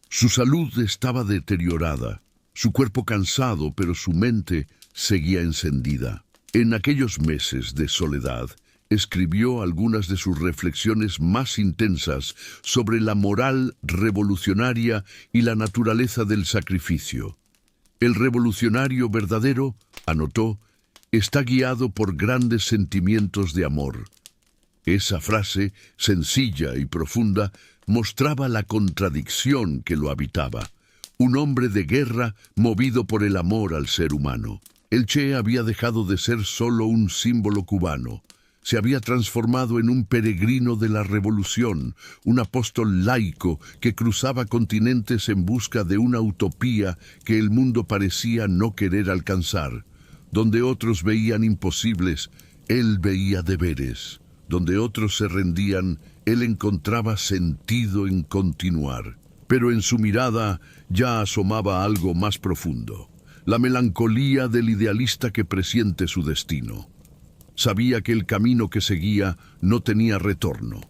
Su salud estaba deteriorada, su cuerpo cansado, pero su mente seguía encendida. En aquellos meses de soledad, escribió algunas de sus reflexiones más intensas sobre la moral revolucionaria y la naturaleza del sacrificio. El revolucionario verdadero, anotó, está guiado por grandes sentimientos de amor. Esa frase, sencilla y profunda, mostraba la contradicción que lo habitaba. Un hombre de guerra movido por el amor al ser humano. El Che había dejado de ser solo un símbolo cubano. Se había transformado en un peregrino de la revolución, un apóstol laico que cruzaba continentes en busca de una utopía que el mundo parecía no querer alcanzar. Donde otros veían imposibles, él veía deberes. Donde otros se rendían, él encontraba sentido en continuar. Pero en su mirada ya asomaba algo más profundo, la melancolía del idealista que presiente su destino. Sabía que el camino que seguía no tenía retorno.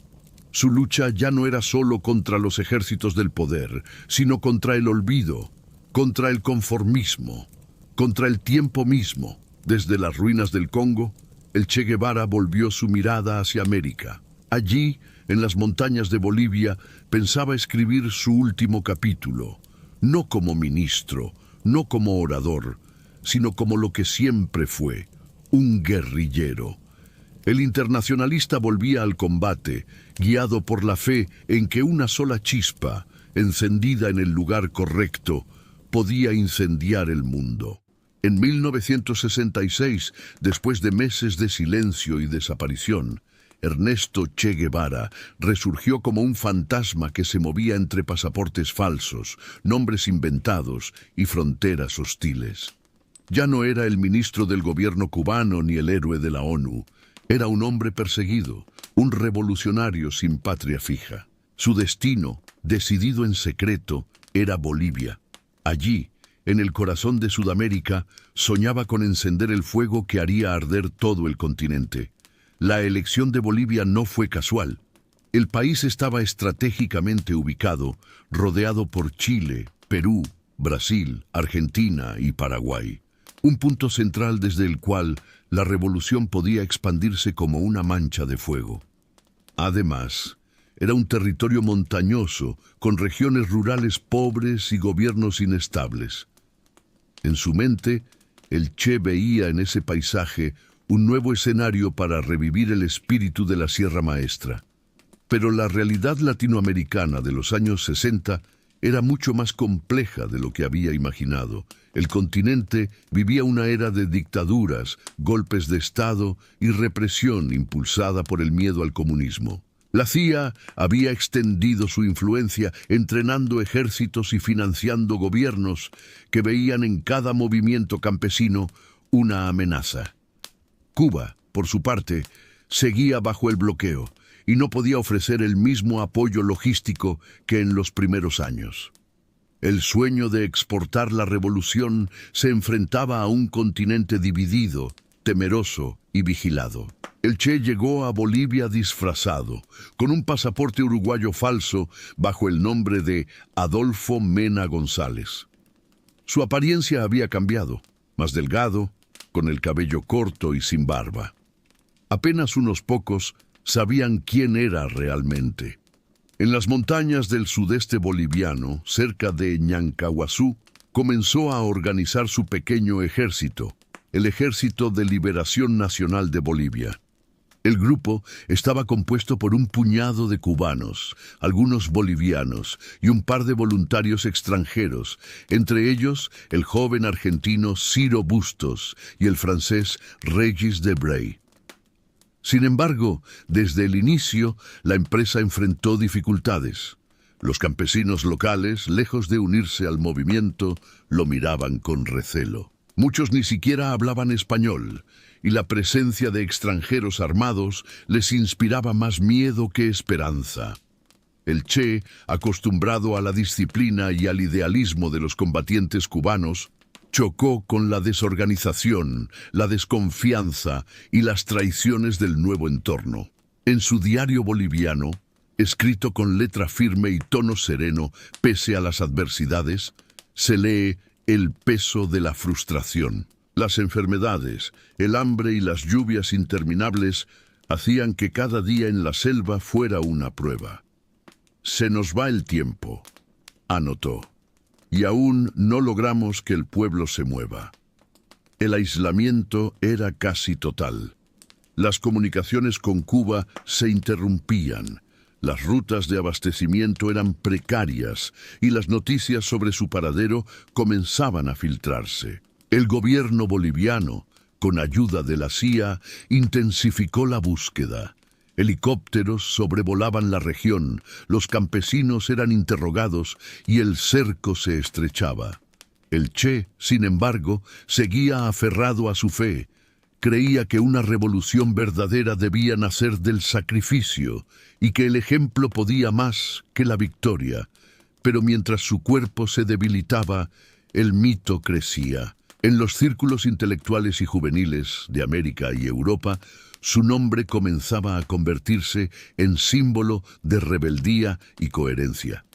Su lucha ya no era solo contra los ejércitos del poder, sino contra el olvido, contra el conformismo, contra el tiempo mismo. Desde las ruinas del Congo, el Che Guevara volvió su mirada hacia América. Allí, en las montañas de Bolivia, pensaba escribir su último capítulo, no como ministro, no como orador, sino como lo que siempre fue, un guerrillero. El internacionalista volvía al combate, guiado por la fe en que una sola chispa, encendida en el lugar correcto, podía incendiar el mundo. En 1966, después de meses de silencio y desaparición, Ernesto Che Guevara resurgió como un fantasma que se movía entre pasaportes falsos, nombres inventados y fronteras hostiles. Ya no era el ministro del gobierno cubano ni el héroe de la ONU. Era un hombre perseguido, un revolucionario sin patria fija. Su destino, decidido en secreto, era Bolivia. Allí, en el corazón de Sudamérica, soñaba con encender el fuego que haría arder todo el continente. La elección de Bolivia no fue casual. El país estaba estratégicamente ubicado, rodeado por Chile, Perú, Brasil, Argentina y Paraguay. Un punto central desde el cual la revolución podía expandirse como una mancha de fuego. Además, era un territorio montañoso, con regiones rurales pobres y gobiernos inestables. En su mente, el Che veía en ese paisaje un nuevo escenario para revivir el espíritu de la Sierra Maestra. Pero la realidad latinoamericana de los años 60 era mucho más compleja de lo que había imaginado. El continente vivía una era de dictaduras, golpes de Estado y represión impulsada por el miedo al comunismo. La CIA había extendido su influencia entrenando ejércitos y financiando gobiernos que veían en cada movimiento campesino una amenaza. Cuba, por su parte, seguía bajo el bloqueo y no podía ofrecer el mismo apoyo logístico que en los primeros años. El sueño de exportar la revolución se enfrentaba a un continente dividido, temeroso y vigilado. El Che llegó a Bolivia disfrazado, con un pasaporte uruguayo falso bajo el nombre de Adolfo Mena González. Su apariencia había cambiado, más delgado, con el cabello corto y sin barba. Apenas unos pocos sabían quién era realmente. En las montañas del sudeste boliviano, cerca de Ñancahuazú, comenzó a organizar su pequeño ejército, el Ejército de Liberación Nacional de Bolivia. El grupo estaba compuesto por un puñado de cubanos, algunos bolivianos y un par de voluntarios extranjeros, entre ellos el joven argentino Ciro Bustos y el francés Regis Debray. Sin embargo, desde el inicio, la empresa enfrentó dificultades. Los campesinos locales, lejos de unirse al movimiento, lo miraban con recelo. Muchos ni siquiera hablaban español, y la presencia de extranjeros armados les inspiraba más miedo que esperanza. El Che, acostumbrado a la disciplina y al idealismo de los combatientes cubanos, chocó con la desorganización, la desconfianza y las traiciones del nuevo entorno. En su diario boliviano, escrito con letra firme y tono sereno pese a las adversidades, se lee el peso de la frustración. Las enfermedades, el hambre y las lluvias interminables hacían que cada día en la selva fuera una prueba. Se nos va el tiempo, anotó, y aún no logramos que el pueblo se mueva. El aislamiento era casi total. Las comunicaciones con Cuba se interrumpían. Las rutas de abastecimiento eran precarias y las noticias sobre su paradero comenzaban a filtrarse. El gobierno boliviano, con ayuda de la CIA, intensificó la búsqueda. Helicópteros sobrevolaban la región, los campesinos eran interrogados y el cerco se estrechaba. El Che, sin embargo, seguía aferrado a su fe. Creía que una revolución verdadera debía nacer del sacrificio y que el ejemplo podía más que la victoria. Pero mientras su cuerpo se debilitaba, el mito crecía. En los círculos intelectuales y juveniles de América y Europa, su nombre comenzaba a convertirse en símbolo de rebeldía y coherencia.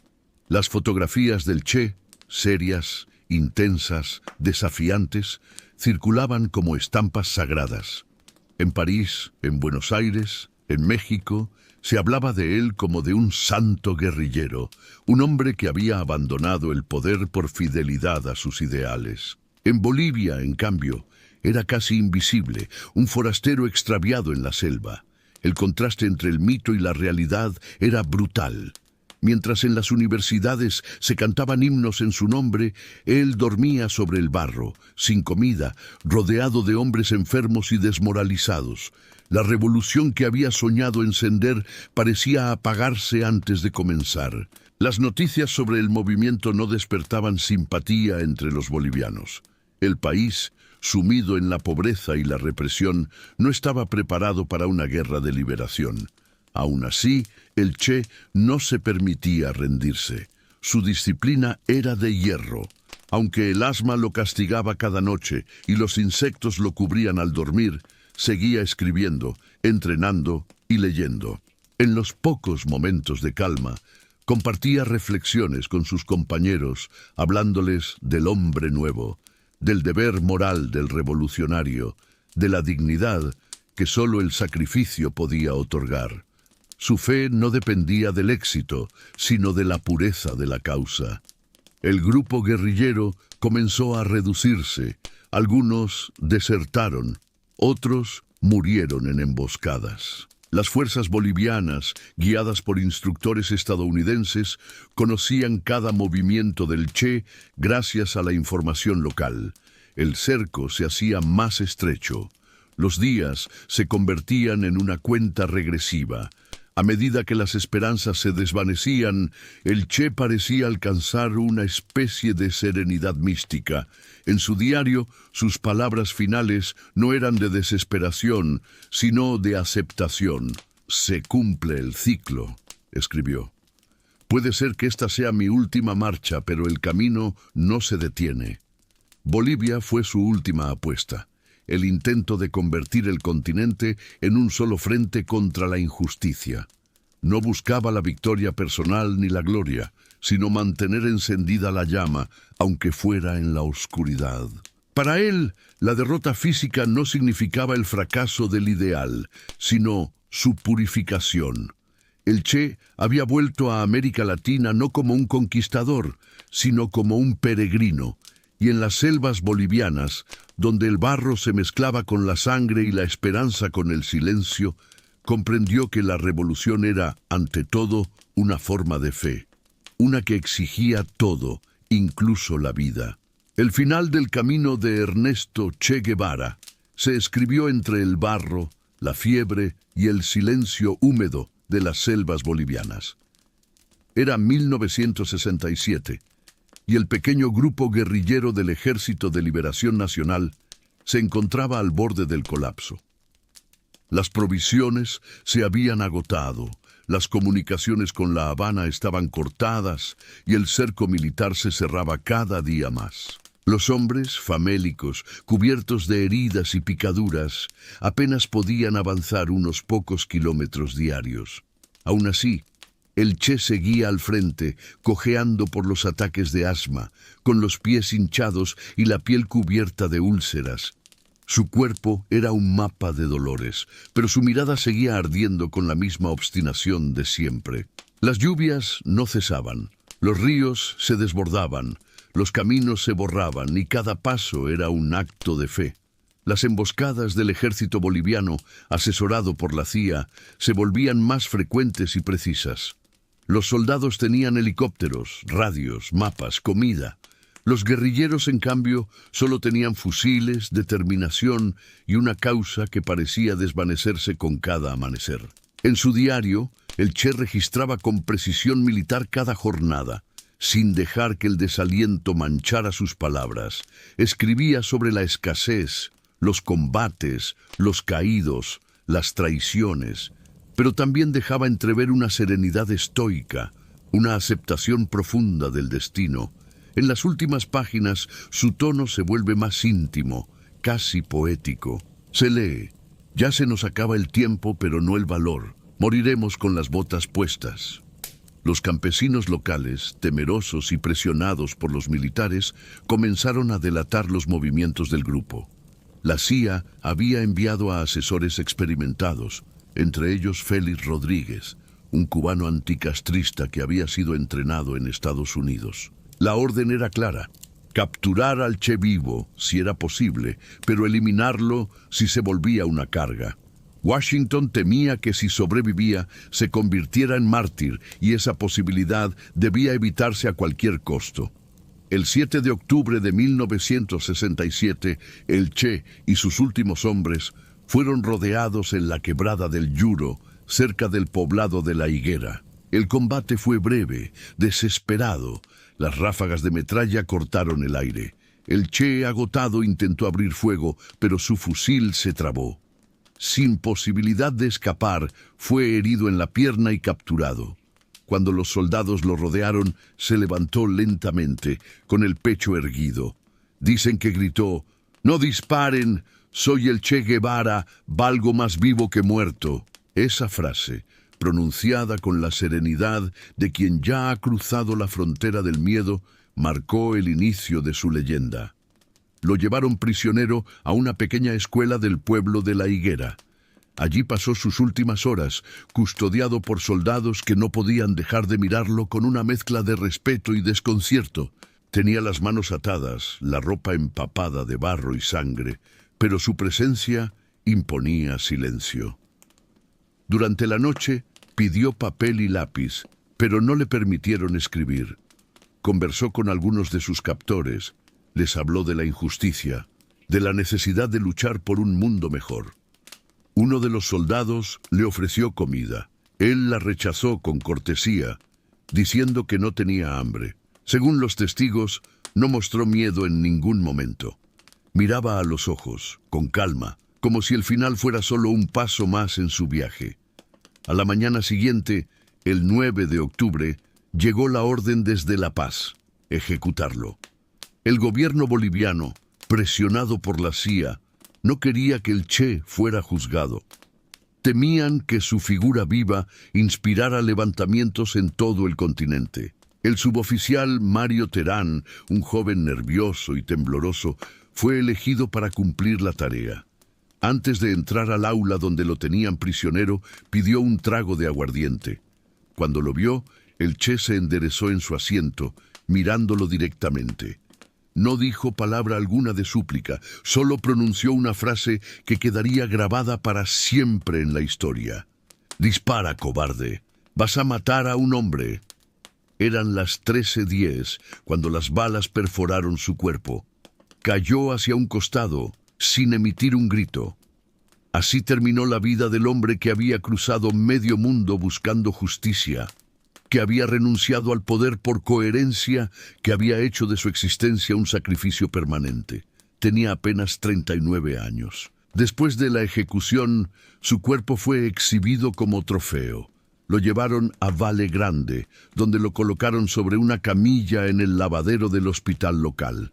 Las fotografías del Che, serias, intensas, desafiantes, circulaban como estampas sagradas. En París, en Buenos Aires, en México, se hablaba de él como de un santo guerrillero, un hombre que había abandonado el poder por fidelidad a sus ideales. En Bolivia, en cambio, era casi invisible, un forastero extraviado en la selva. El contraste entre el mito y la realidad era brutal. Mientras en las universidades se cantaban himnos en su nombre, él dormía sobre el barro, sin comida, rodeado de hombres enfermos y desmoralizados. La revolución que había soñado encender parecía apagarse antes de comenzar. Las noticias sobre el movimiento no despertaban simpatía entre los bolivianos. El país, sumido en la pobreza y la represión, no estaba preparado para una guerra de liberación. Aún así, el Che no se permitía rendirse. Su disciplina era de hierro. Aunque el asma lo castigaba cada noche y los insectos lo cubrían al dormir, seguía escribiendo, entrenando y leyendo. En los pocos momentos de calma, compartía reflexiones con sus compañeros, hablándoles del hombre nuevo, del deber moral del revolucionario, de la dignidad que solo el sacrificio podía otorgar. Su fe no dependía del éxito, sino de la pureza de la causa. El grupo guerrillero comenzó a reducirse. Algunos desertaron, otros murieron en emboscadas. Las fuerzas bolivianas, guiadas por instructores estadounidenses, conocían cada movimiento del Che gracias a la información local. El cerco se hacía más estrecho. Los días se convertían en una cuenta regresiva. A medida que las esperanzas se desvanecían, el Che parecía alcanzar una especie de serenidad mística. En su diario, sus palabras finales no eran de desesperación, sino de aceptación. «Se cumple el ciclo», escribió. «Puede ser que esta sea mi última marcha, pero el camino no se detiene». Bolivia fue su última apuesta. El intento de convertir el continente en un solo frente contra la injusticia. No buscaba la victoria personal ni la gloria, sino mantener encendida la llama, aunque fuera en la oscuridad. Para él, la derrota física no significaba el fracaso del ideal, sino su purificación. El Che había vuelto a América Latina no como un conquistador, sino como un peregrino, y en las selvas bolivianas, donde el barro se mezclaba con la sangre y la esperanza con el silencio, comprendió que la revolución era, ante todo, una forma de fe, una que exigía todo, incluso la vida. El final del camino de Ernesto Che Guevara se escribió entre el barro, la fiebre y el silencio húmedo de las selvas bolivianas. Era 1967. Y el pequeño grupo guerrillero del Ejército de Liberación Nacional se encontraba al borde del colapso. Las provisiones se habían agotado, las comunicaciones con La Habana estaban cortadas y el cerco militar se cerraba cada día más. Los hombres, famélicos, cubiertos de heridas y picaduras, apenas podían avanzar unos pocos kilómetros diarios. Aún así, el Che seguía al frente, cojeando por los ataques de asma, con los pies hinchados y la piel cubierta de úlceras. Su cuerpo era un mapa de dolores, pero su mirada seguía ardiendo con la misma obstinación de siempre. Las lluvias no cesaban, los ríos se desbordaban, los caminos se borraban y cada paso era un acto de fe. Las emboscadas del ejército boliviano, asesorado por la CIA, se volvían más frecuentes y precisas. Los soldados tenían helicópteros, radios, mapas, comida. Los guerrilleros, en cambio, solo tenían fusiles, determinación y una causa que parecía desvanecerse con cada amanecer. En su diario, el Che registraba con precisión militar cada jornada. sin dejar que el desaliento manchara sus palabras. Escribía sobre la escasez, los combates, los caídos, las traiciones, pero también dejaba entrever una serenidad estoica, una aceptación profunda del destino. En las últimas páginas su tono se vuelve más íntimo, casi poético. Se lee: ya se nos acaba el tiempo, pero no el valor. Moriremos con las botas puestas. Los campesinos locales, temerosos y presionados por los militares, comenzaron a delatar los movimientos del grupo. La CIA había enviado a asesores experimentados, entre ellos Félix Rodríguez, un cubano anticastrista que había sido entrenado en Estados Unidos. La orden era clara: capturar al Che vivo, si era posible, pero eliminarlo si se volvía una carga. Washington temía que si sobrevivía se convirtiera en mártir, y esa posibilidad debía evitarse a cualquier costo. El 7 de octubre de 1967, el Che y sus últimos hombres fueron rodeados en la quebrada del Yuro, cerca del poblado de La Higuera. El combate fue breve, desesperado. Las ráfagas de metralla cortaron el aire. El Che, agotado, intentó abrir fuego, pero su fusil se trabó. Sin posibilidad de escapar, fue herido en la pierna y capturado. Cuando los soldados lo rodearon, se levantó lentamente, con el pecho erguido. Dicen que gritó: «¡No disparen! Soy el Che Guevara, valgo más vivo que muerto». Esa frase, pronunciada con la serenidad de quien ya ha cruzado la frontera del miedo, marcó el inicio de su leyenda. Lo llevaron prisionero a una pequeña escuela del pueblo de La Higuera. Allí pasó sus últimas horas, custodiado por soldados que no podían dejar de mirarlo con una mezcla de respeto y desconcierto. Tenía las manos atadas, la ropa empapada de barro y sangre, pero su presencia imponía silencio. Durante la noche pidió papel y lápiz, pero no le permitieron escribir. Conversó con algunos de sus captores, les habló de la injusticia, de la necesidad de luchar por un mundo mejor. Uno de los soldados le ofreció comida. Él la rechazó con cortesía, diciendo que no tenía hambre. Según los testigos, no mostró miedo en ningún momento. Miraba a los ojos, con calma, como si el final fuera solo un paso más en su viaje. A la mañana siguiente, el 9 de octubre, llegó la orden desde La Paz: ejecutarlo. El gobierno boliviano, presionado por la CIA, no quería que el Che fuera juzgado. Temían que su figura viva inspirara levantamientos en todo el continente. El suboficial Mario Terán, un joven nervioso y tembloroso, fue elegido para cumplir la tarea. Antes de entrar al aula donde lo tenían prisionero, pidió un trago de aguardiente. Cuando lo vio, el Che se enderezó en su asiento, mirándolo directamente. No dijo palabra alguna de súplica, solo pronunció una frase que quedaría grabada para siempre en la historia. «Dispara, cobarde. Vas a matar a un hombre». Eran las 13:10 cuando las balas perforaron su cuerpo. Cayó hacia un costado, sin emitir un grito. Así terminó la vida del hombre que había cruzado medio mundo buscando justicia, que había renunciado al poder por coherencia, que había hecho de su existencia un sacrificio permanente. Tenía apenas 39 años. Después de la ejecución, su cuerpo fue exhibido como trofeo. Lo llevaron a Valle Grande, donde lo colocaron sobre una camilla en el lavadero del hospital local.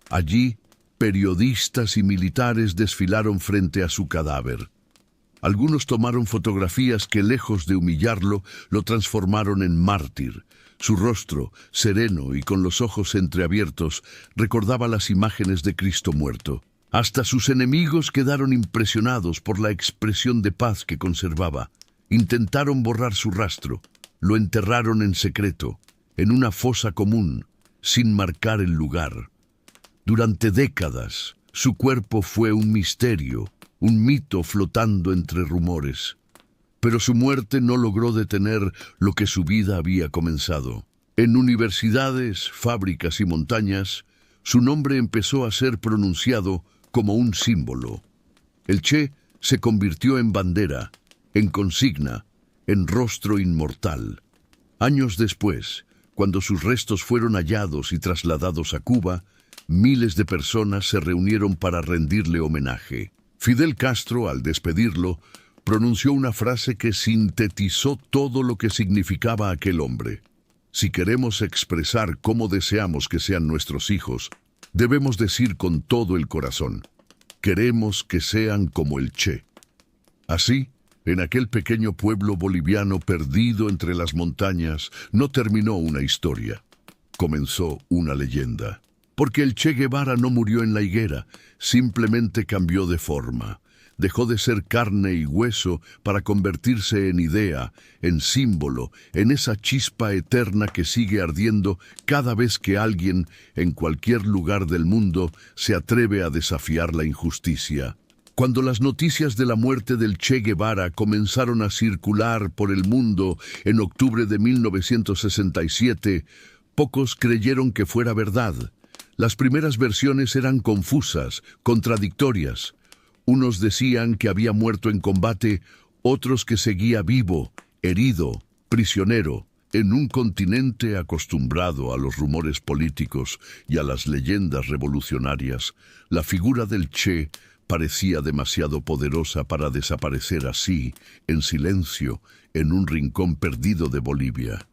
Allí, periodistas y militares desfilaron frente a su cadáver. Algunos tomaron fotografías que, lejos de humillarlo, lo transformaron en mártir. Su rostro, sereno y con los ojos entreabiertos, recordaba las imágenes de Cristo muerto. Hasta sus enemigos quedaron impresionados por la expresión de paz que conservaba. Intentaron borrar su rastro. Lo enterraron en secreto, en una fosa común, sin marcar el lugar. Durante décadas, su cuerpo fue un misterio, un mito flotando entre rumores. Pero su muerte no logró detener lo que su vida había comenzado. En universidades, fábricas y montañas, su nombre empezó a ser pronunciado como un símbolo. El Che se convirtió en bandera, en consigna, en rostro inmortal. Años después, Cuando sus restos fueron hallados y trasladados a Cuba, miles de personas se reunieron para rendirle homenaje. Fidel Castro, al despedirlo, pronunció una frase que sintetizó todo lo que significaba aquel hombre. Si queremos expresar cómo deseamos que sean nuestros hijos, debemos decir con todo el corazón: queremos que sean como el Che. Así, en aquel pequeño pueblo boliviano perdido entre las montañas, no terminó una historia, comenzó una leyenda. Porque el Che Guevara no murió en la higuera, simplemente cambió de forma. Dejó de ser carne y hueso para convertirse en idea, en símbolo, en esa chispa eterna que sigue ardiendo cada vez que alguien, en cualquier lugar del mundo, se atreve a desafiar la injusticia. Cuando las noticias de la muerte del Che Guevara comenzaron a circular por el mundo en octubre de 1967, pocos creyeron que fuera verdad. Las primeras versiones eran confusas, contradictorias. Unos decían que había muerto en combate, otros que seguía vivo, herido, prisionero, en un continente acostumbrado a los rumores políticos y a las leyendas revolucionarias. La figura del Che parecía demasiado poderosa para desaparecer así, en silencio, en un rincón perdido de Bolivia.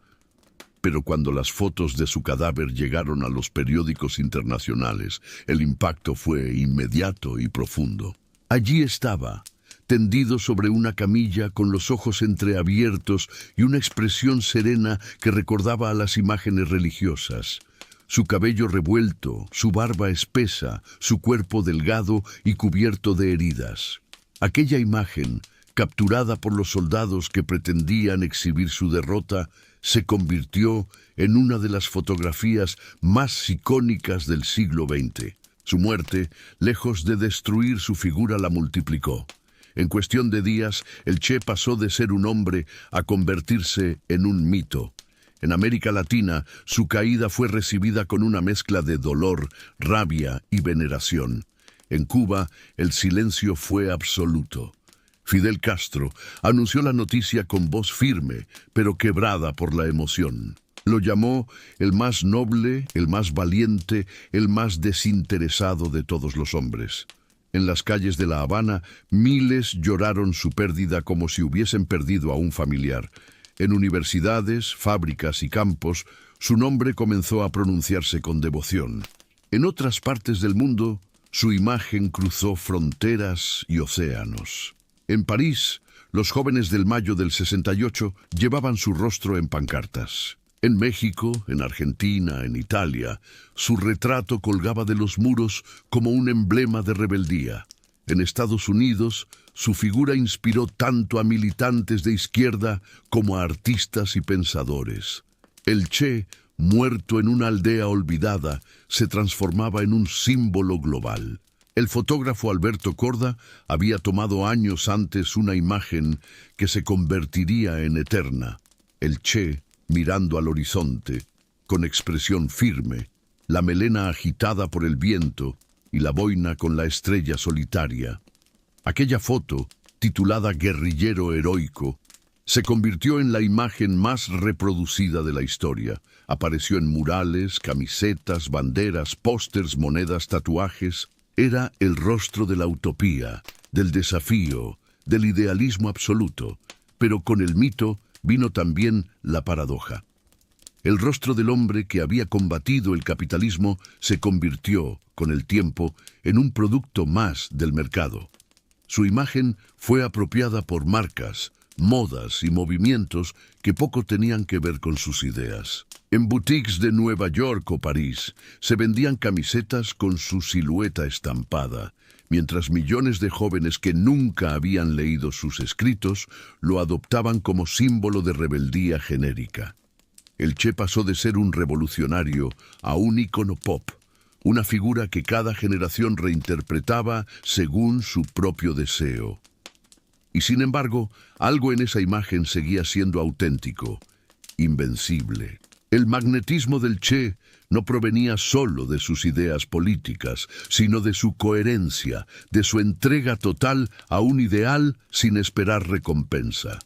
Pero cuando las fotos de su cadáver llegaron a los periódicos internacionales, el impacto fue inmediato y profundo. Allí estaba, tendido sobre una camilla con los ojos entreabiertos y una expresión serena que recordaba a las imágenes religiosas. Su cabello revuelto, su barba espesa, su cuerpo delgado y cubierto de heridas. Aquella imagen, capturada por los soldados que pretendían exhibir su derrota, se convirtió en una de las fotografías más icónicas del siglo XX. Su muerte, lejos de destruir su figura, la multiplicó. En cuestión de días, el Che pasó de ser un hombre a convertirse en un mito. En América Latina, su caída fue recibida con una mezcla de dolor, rabia y veneración. En Cuba, el silencio fue absoluto. Fidel Castro anunció la noticia con voz firme, pero quebrada por la emoción. Lo llamó el más noble, el más valiente, el más desinteresado de todos los hombres. En las calles de La Habana, miles lloraron su pérdida como si hubiesen perdido a un familiar. En universidades, fábricas y campos, su nombre comenzó a pronunciarse con devoción. En otras partes del mundo, su imagen cruzó fronteras y océanos. En París, los jóvenes del mayo del 68 llevaban su rostro en pancartas. En México, en Argentina, en Italia, su retrato colgaba de los muros como un emblema de rebeldía. En Estados Unidos, su figura inspiró tanto a militantes de izquierda como a artistas y pensadores. El Che, muerto en una aldea olvidada, se transformaba en un símbolo global. El fotógrafo Alberto Korda había tomado años antes una imagen que se convertiría en eterna. El Che, mirando al horizonte, con expresión firme, la melena agitada por el viento y la boina con la estrella solitaria. Aquella foto, titulada Guerrillero Heroico, se convirtió en la imagen más reproducida de la historia. Apareció en murales, camisetas, banderas, pósters, monedas, tatuajes. Era el rostro de la utopía, del desafío, del idealismo absoluto, pero con el mito vino también la paradoja. El rostro del hombre que había combatido el capitalismo se convirtió, con el tiempo, en un producto más del mercado. Su imagen fue apropiada por marcas, modas y movimientos que poco tenían que ver con sus ideas. En boutiques de Nueva York o París se vendían camisetas con su silueta estampada, mientras millones de jóvenes que nunca habían leído sus escritos lo adoptaban como símbolo de rebeldía genérica. El Che pasó de ser un revolucionario a un ícono pop, una figura que cada generación reinterpretaba según su propio deseo. Y sin embargo, algo en esa imagen seguía siendo auténtico, invencible. El magnetismo del Che no provenía solo de sus ideas políticas, sino de su coherencia, de su entrega total a un ideal sin esperar recompensa.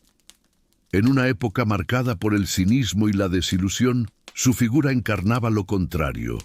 En una época marcada por el cinismo y la desilusión, Su figura encarnaba lo contrario,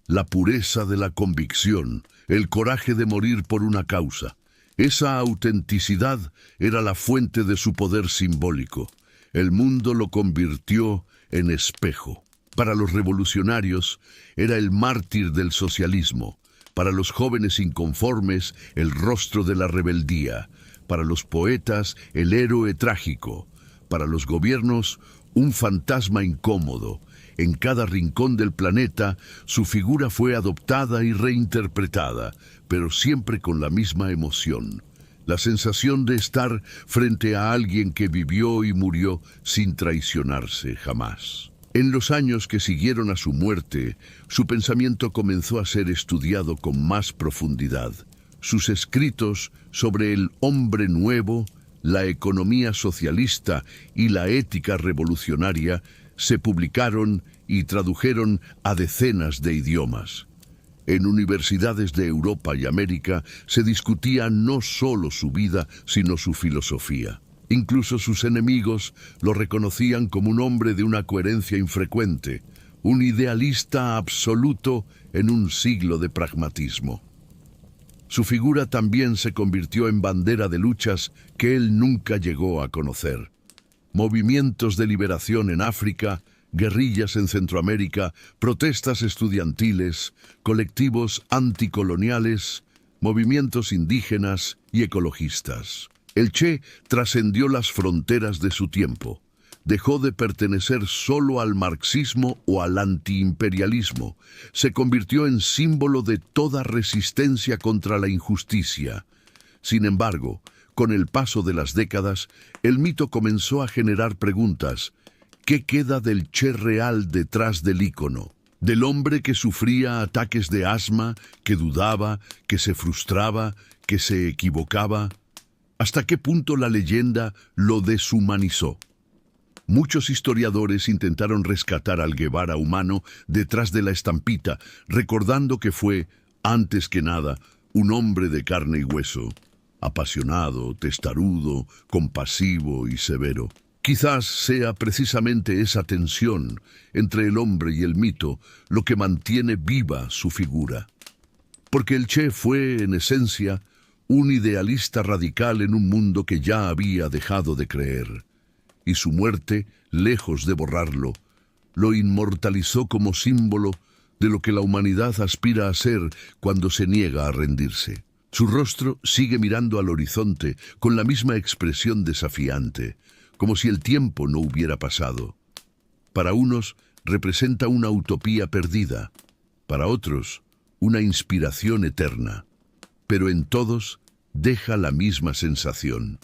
la pureza de la convicción, el coraje de morir por una causa. Esa autenticidad era la fuente de su poder simbólico. El mundo lo convirtió en espejo. Para los revolucionarios, era el mártir del socialismo. Para los jóvenes inconformes, el rostro de la rebeldía. Para los poetas, el héroe trágico. Para los gobiernos, un fantasma incómodo. En cada rincón del planeta, su figura fue adoptada y reinterpretada, pero siempre con la misma emoción. La sensación de estar frente a alguien que vivió y murió sin traicionarse jamás. En los años que siguieron a su muerte, su pensamiento comenzó a ser estudiado con más profundidad. Sus escritos sobre el hombre nuevo, la economía socialista y la ética revolucionaria se publicaron y tradujeron a decenas de idiomas. En universidades de Europa y América se discutía no solo su vida, sino su filosofía. Incluso sus enemigos lo reconocían como un hombre de una coherencia infrecuente, un idealista absoluto en un siglo de pragmatismo. Su figura también se convirtió en bandera de luchas que él nunca llegó a conocer. Movimientos de liberación en África, guerrillas en Centroamérica, protestas estudiantiles, colectivos anticoloniales, movimientos indígenas y ecologistas. El Che trascendió las fronteras de su tiempo. Dejó de pertenecer solo al marxismo o al antiimperialismo. Se convirtió en símbolo de toda resistencia contra la injusticia. Sin embargo, con el paso de las décadas, el mito comenzó a generar preguntas. ¿Qué queda del Che real detrás del ícono? Del hombre que sufría ataques de asma, que dudaba, que se frustraba, que se equivocaba. ¿Hasta qué punto la leyenda lo deshumanizó? Muchos historiadores intentaron rescatar al Guevara humano detrás de la estampita, recordando que fue, antes que nada, un hombre de carne y hueso, apasionado, testarudo, compasivo y severo. Quizás sea precisamente esa tensión entre el hombre y el mito lo que mantiene viva su figura. Porque el Che fue, en esencia, un idealista radical en un mundo que ya había dejado de creer. Y su muerte, lejos de borrarlo, lo inmortalizó como símbolo de lo que la humanidad aspira a ser cuando se niega a rendirse. Su rostro sigue mirando al horizonte con la misma expresión desafiante, como si el tiempo no hubiera pasado. Para unos representa una utopía perdida, para otros una inspiración eterna, pero en todos deja la misma sensación,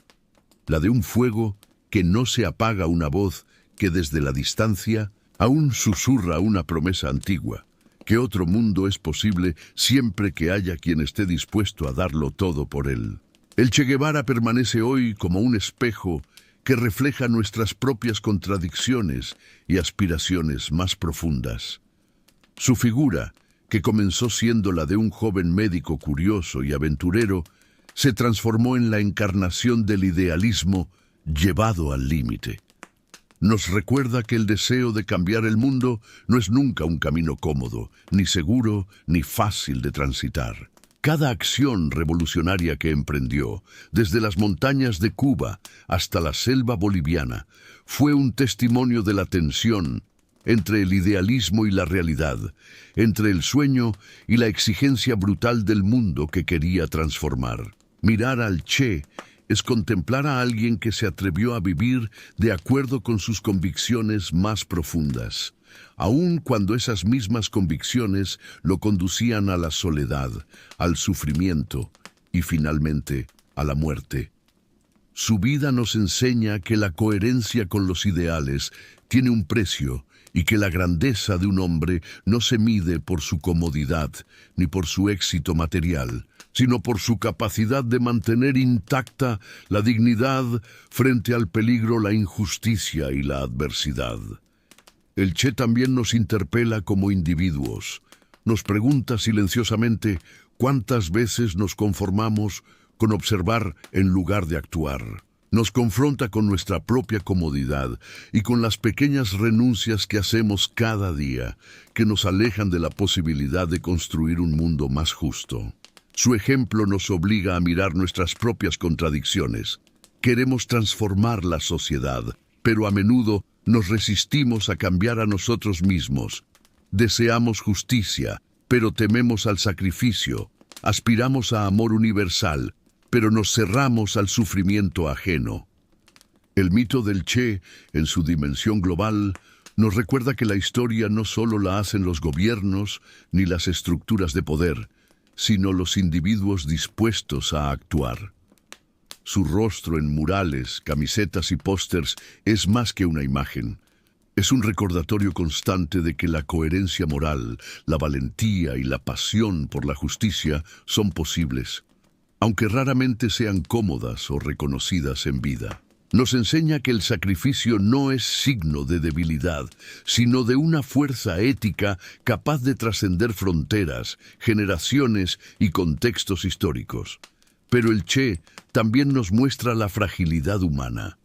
la de un fuego que no se apaga, una voz que desde la distancia aún susurra una promesa antigua, que otro mundo es posible siempre que haya quien esté dispuesto a darlo todo por él. El Che Guevara permanece hoy como un espejo que refleja nuestras propias contradicciones y aspiraciones más profundas. Su figura, que comenzó siendo la de un joven médico curioso y aventurero, se transformó en la encarnación del idealismo llevado al límite. Nos recuerda que el deseo de cambiar el mundo no es nunca un camino cómodo, ni seguro, ni fácil de transitar. Cada acción revolucionaria que emprendió, desde las montañas de Cuba hasta la selva boliviana, fue un testimonio de la tensión entre el idealismo y la realidad, entre el sueño y la exigencia brutal del mundo que quería transformar. Mirar al Che es contemplar a alguien que se atrevió a vivir de acuerdo con sus convicciones más profundas, aun cuando esas mismas convicciones lo conducían a la soledad, al sufrimiento y finalmente a la muerte. Su vida nos enseña que la coherencia con los ideales tiene un precio y que la grandeza de un hombre no se mide por su comodidad ni por su éxito material, sino por su capacidad de mantener intacta la dignidad frente al peligro, la injusticia y la adversidad. El Che también nos interpela como individuos. Nos pregunta silenciosamente cuántas veces nos conformamos con observar en lugar de actuar. Nos confronta con nuestra propia comodidad y con las pequeñas renuncias que hacemos cada día, que nos alejan de la posibilidad de construir un mundo más justo. Su ejemplo nos obliga a mirar nuestras propias contradicciones. Queremos transformar la sociedad, pero a menudo nos resistimos a cambiar a nosotros mismos. Deseamos justicia, pero tememos al sacrificio. Aspiramos a amor universal, pero nos cerramos al sufrimiento ajeno. El mito del Che, en su dimensión global, nos recuerda que la historia no solo la hacen los gobiernos ni las estructuras de poder, sino los individuos dispuestos a actuar. Su rostro en murales, camisetas y pósters es más que una imagen. Es un recordatorio constante de que la coherencia moral, la valentía y la pasión por la justicia son posibles, aunque raramente sean cómodas o reconocidas en vida. Nos enseña que el sacrificio no es signo de debilidad, sino de una fuerza ética capaz de trascender fronteras, generaciones y contextos históricos. Pero el Che también nos muestra la fragilidad humana.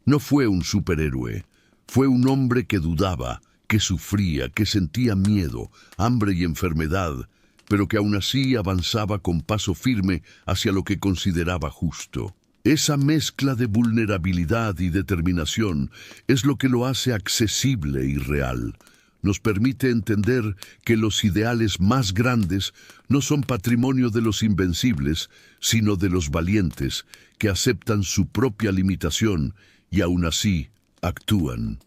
No fue un superhéroe, fue un hombre que dudaba, que sufría, que sentía miedo, hambre y enfermedad, pero que aún así avanzaba con paso firme hacia lo que consideraba justo. Esa mezcla de vulnerabilidad y determinación es lo que lo hace accesible y real. Nos permite entender que los ideales más grandes no son patrimonio de los invencibles, sino de los valientes, que aceptan su propia limitación y aún así actúan.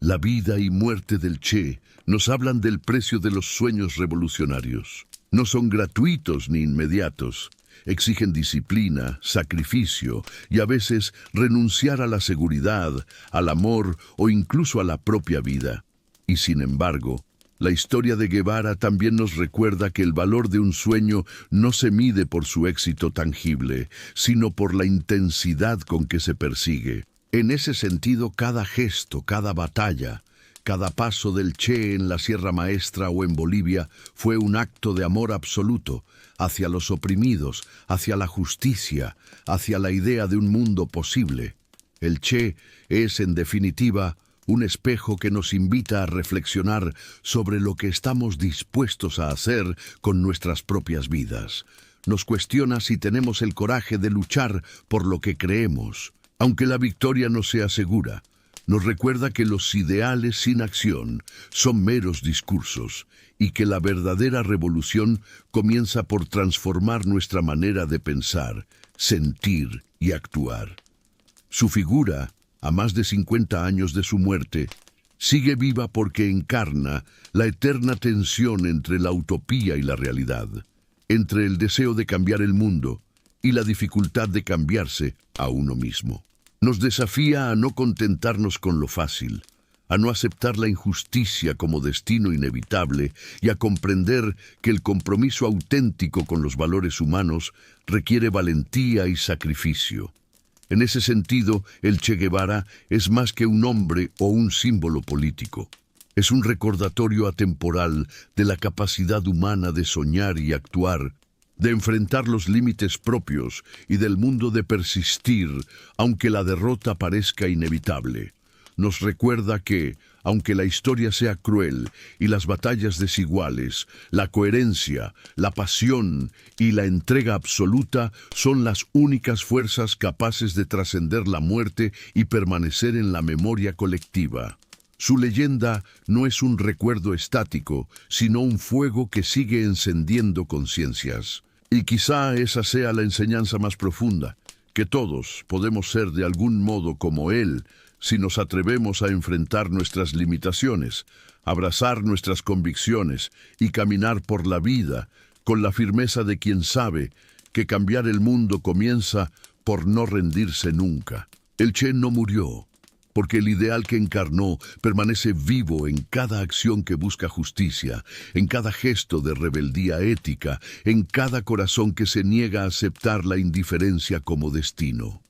La vida y muerte del Che nos hablan del precio de los sueños revolucionarios. No son gratuitos ni inmediatos. Exigen disciplina, sacrificio y a veces renunciar a la seguridad, al amor o incluso a la propia vida. Y sin embargo, la historia de Guevara también nos recuerda que el valor de un sueño no se mide por su éxito tangible, sino por la intensidad con que se persigue. En ese sentido, cada gesto, cada batalla, cada paso del Che en la Sierra Maestra o en Bolivia fue un acto de amor absoluto hacia los oprimidos, hacia la justicia, hacia la idea de un mundo posible. El Che es, en definitiva, un espejo que nos invita a reflexionar sobre lo que estamos dispuestos a hacer con nuestras propias vidas. Nos cuestiona si tenemos el coraje de luchar por lo que creemos, aunque la victoria no sea segura. Nos recuerda que los ideales sin acción son meros discursos y que la verdadera revolución comienza por transformar nuestra manera de pensar, sentir y actuar. Su figura, a más de 50 años de su muerte, sigue viva porque encarna la eterna tensión entre la utopía y la realidad, entre el deseo de cambiar el mundo y la dificultad de cambiarse a uno mismo. Nos desafía a no contentarnos con lo fácil, a no aceptar la injusticia como destino inevitable y a comprender que el compromiso auténtico con los valores humanos requiere valentía y sacrificio. En ese sentido, el Che Guevara es más que un hombre o un símbolo político. Es un recordatorio atemporal de la capacidad humana de soñar y actuar, de enfrentar los límites propios y del mundo de persistir, aunque la derrota parezca inevitable. Nos recuerda que, aunque la historia sea cruel y las batallas desiguales, la coherencia, la pasión y la entrega absoluta son las únicas fuerzas capaces de trascender la muerte y permanecer en la memoria colectiva. Su leyenda no es un recuerdo estático, sino un fuego que sigue encendiendo conciencias. Y quizá esa sea la enseñanza más profunda, que todos podemos ser de algún modo como él, si nos atrevemos a enfrentar nuestras limitaciones, abrazar nuestras convicciones y caminar por la vida con la firmeza de quien sabe que cambiar el mundo comienza por no rendirse nunca. El Che no murió, porque el ideal que encarnó permanece vivo en cada acción que busca justicia, en cada gesto de rebeldía ética, en cada corazón que se niega a aceptar la indiferencia como destino.